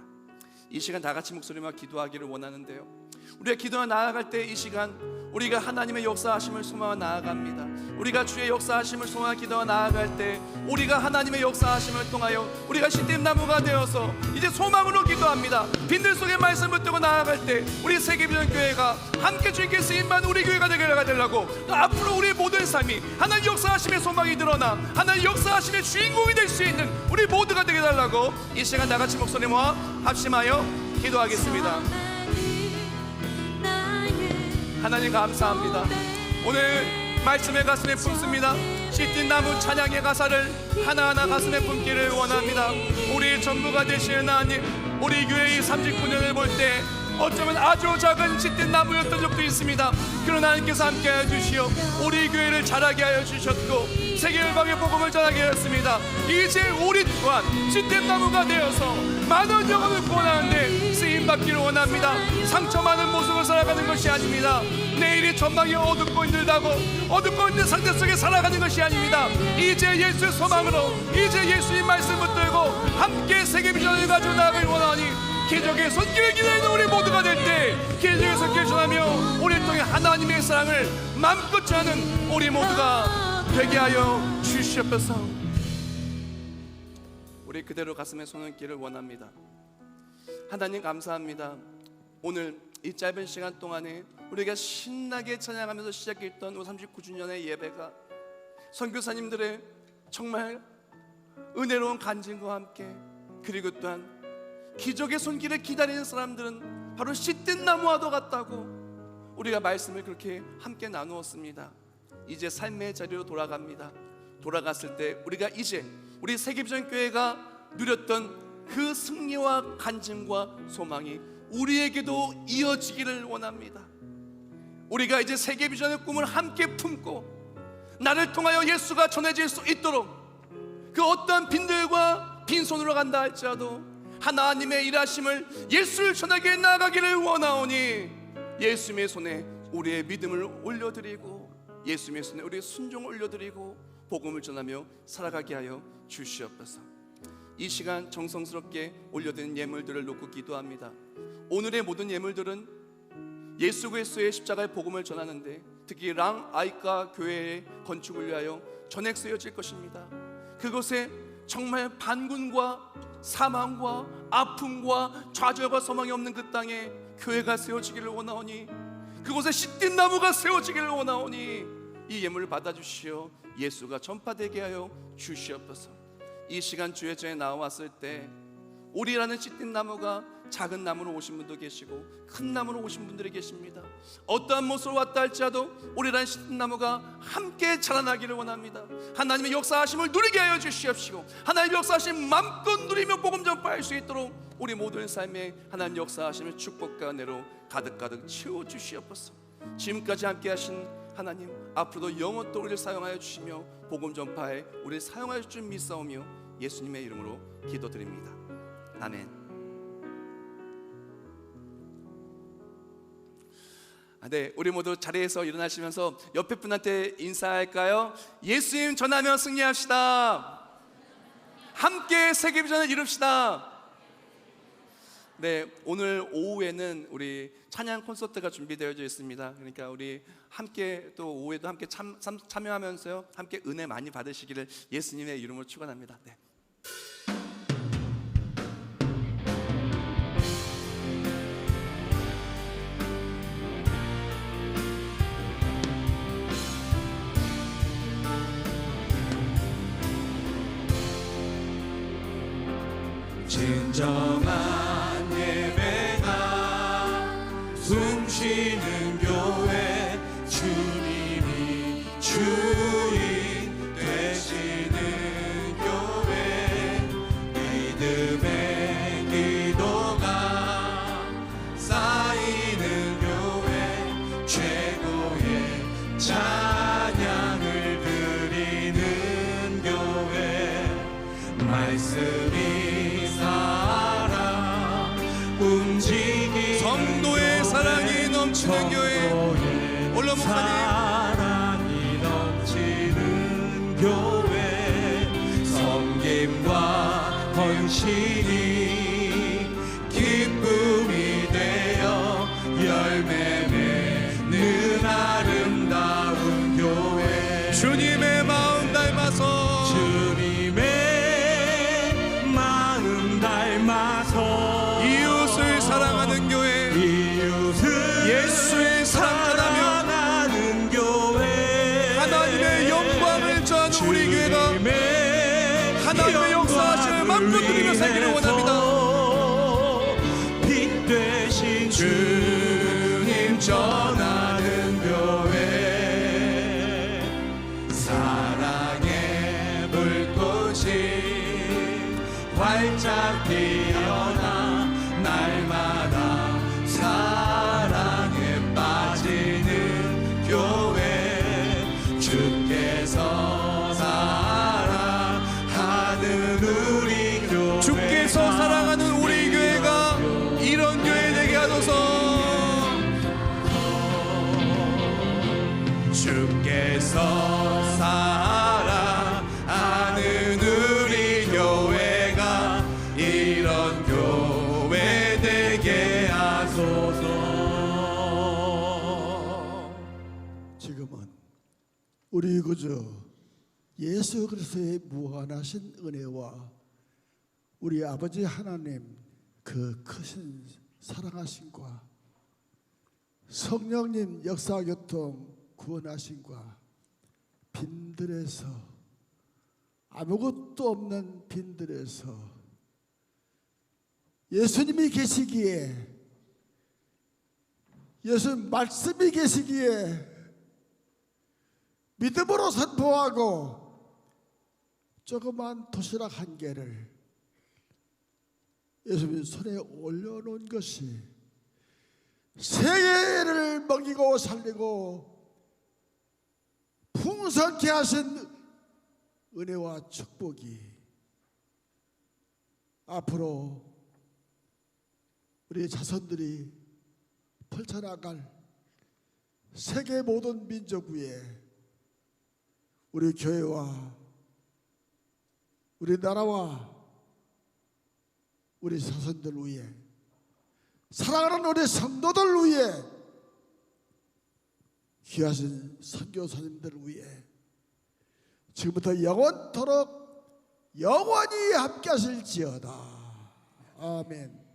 이 시간 다 같이 목소리만 기도하기를 원하는데요, 우리가 기도하 나아갈 때 이 시간 우리가 하나님의 역사하심을 소망하 나아갑니다. 우리가 주의 역사하심을 소망하 기도하 나아갈 때 우리가 하나님의 역사하심을 통하여 우리가 시띠나무가 되어서 이제 소망으로 기도합니다. 빈들 속에 말씀을 뜨고 나아갈 때 우리 세계비전교회가 함께 주님께 쓰임받는 우리 교회가 되려고, 또 앞으로 우리 모두의 삶이 하나님 역사하심의 소망이 드러나 하나님 역사하심의 주인공이 될 수 있는 우리 모두가 되게 달라고 이 시간 다 같이 목소리 모아 합심하여 기도하겠습니다. 하나님 감사합니다. 오늘 말씀의 가슴에 품습니다. 시띠나무 찬양의 가사를 하나하나 가슴에 품기를 원합니다. 우리의 전부가 되시는 하나님, 우리 교회의 39년을 볼 때 어쩌면 아주 작은 시띠나무였던 적도 있습니다. 그러나 하나님께서 함께하여 주시어 우리 교회를 자라게 하여 주셨고 세계 열방의 복음을 전하게 하였습니다. 이제 우리 또한 시띠나무가 되어서 많은 영혼을 구원하는데 쓰임받기를 원합니다. 상처 많은 모습을 살아가는 것이 아닙니다. 내일이 전망이 어둡고 힘들다고 어둡고 있는 상태 속에 살아가는 것이 아닙니다. 이제 예수의 소망으로, 이제 예수의 말씀을 들고 함께 세계비전을 가지고 나아가길 원하니 기적의 손길을 기다리는 우리 모두가 될 때 기적의 손길을 전하며 우리 통해 하나님의 사랑을 마음껏 전하는 우리 모두가 되게 하여 주시옵소서. 우리 그대로 가슴에 손을 얹기를 원합니다. 하나님 감사합니다. 오늘 이 짧은 시간 동안에 우리가 신나게 찬양하면서 시작했던 39주년의 예배가 선교사님들의 정말 은혜로운 간증과 함께, 그리고 또한 기적의 손길을 기다리는 사람들은 바로 시띠나무와도 같다고 우리가 말씀을 그렇게 함께 나누었습니다. 이제 삶의 자리로 돌아갑니다. 돌아갔을 때 우리가 이제 우리 세계비전교회가 누렸던 그 승리와 간증과 소망이 우리에게도 이어지기를 원합니다. 우리가 이제 세계비전의 꿈을 함께 품고 나를 통하여 예수가 전해질 수 있도록, 그 어떠한 빈들과 빈손으로 간다 할지라도 하나님의 일하심을 예수를 전하게 나아가기를 원하오니 예수님의 손에 우리의 믿음을 올려드리고 예수님의 손에 우리의 순종을 올려드리고 복음을 전하며 살아가게 하여 주시옵소서. 이 시간 정성스럽게 올려드린 예물들을 놓고 기도합니다. 오늘의 모든 예물들은 예수 그리스도의 십자가의 복음을 전하는데 특히 랑 아이카 교회의 건축을 위하여 전액 쓰여질 것입니다. 그곳에 정말 반군과 사망과 아픔과 좌절과 소망이 없는 그 땅에 교회가 세워지기를 원하오니, 그곳에 시띠나무가 세워지기를 원하오니 이 예물을 받아주시어 예수가 전파되게 하여 주시옵소서. 이 시간 주의 전에 나왔을 때 우리라는 시띠나무가 작은 나무로 오신 분도 계시고 큰 나무로 오신 분들이 계십니다. 어떠한 모습으로 왔다 할지라도 우리라는 시띠나무가 함께 자라나기를 원합니다. 하나님의 역사하심을 누리게 하여 주시옵시고 하나님의 역사하심 마음껏 누리며 복음 전파할 수 있도록 우리 모든 삶에 하나님 역사하심의 축복과 은혜로 가득가득 채워주시옵소서. 지금까지 함께 하신 하나님, 앞으로도 영원토록 우리를 사용하여 주시며 복음 전파에 우리를 사용하여 줄 줄 믿사오며 예수님의 이름으로 기도드립니다. 아멘. 네, 우리 모두 자리에서 일어나시면서 옆에 분한테 인사할까요? 예수님 전하며 승리합시다. 함께 세계비전을 이룹시다. 네, 오늘 오후에는 우리 찬양 콘서트가 준비되어 있습니다. 그러니까 우리 함께 또 오후에도 함께 참여하면서요, 함께 은혜 많이 받으시기를 예수님의 이름으로 축원합니다. 네. 진정한 예배가 숨쉬는 교회 주님이 주인 되시는 교회 믿음의 기도가 쌓이는 교회 최고의 찬양을 드리는 교회 말씀이 살아 움직이는 성도의 사랑이 넘치는 교회 올라 목사님 사랑이 넘치는 교회 섬김과 헌신이 기쁨이 되어 열매 맺는 아름다운 교회 주님의 마음 닮아서 주님의 마음 닮아서 이웃을 사랑하는 교회 이웃을 예수의 사랑하며 사랑하는 교회 하나님의 영광을 전하는 우리 교회가 하나님의 역사하심을 맘껏 누리며 살기를 원합니다. 빛 되신 주님 전하는 교회 사랑의 불꽃이 활짝 피어나 날마다 사랑에 빠지는 교회 주께서 사랑하는 우리 교회 주께서 사랑하는 우리 교회가 이런 교회 되게 하소서. 주께서 사랑하는 우리 교회가 이런 교회 되게 하소서. 지금은 우리 구주 예수 그리스도의 무한하신 은혜와 우리 아버지 하나님 그 크신 사랑하심과 성령님 역사교통 구원하심과 빈들에서 아무것도 없는 빈들에서 예수님이 계시기에 예수 말씀이 계시기에 믿음으로 선포하고 조그만 도시락 한 개를 예수님 손에 올려놓은 것이 세계를 먹이고 살리고 풍성케 하신 은혜와 축복이 앞으로 우리 자손들이 펼쳐나갈 세계 모든 민족 위에 우리 교회와 우리 나라와 우리 자손들 위에 사랑하는 우리 성도들 위해 귀하신 선교사님들 위해 지금부터 영원토록 영원히 함께 하실지어다. 아멘.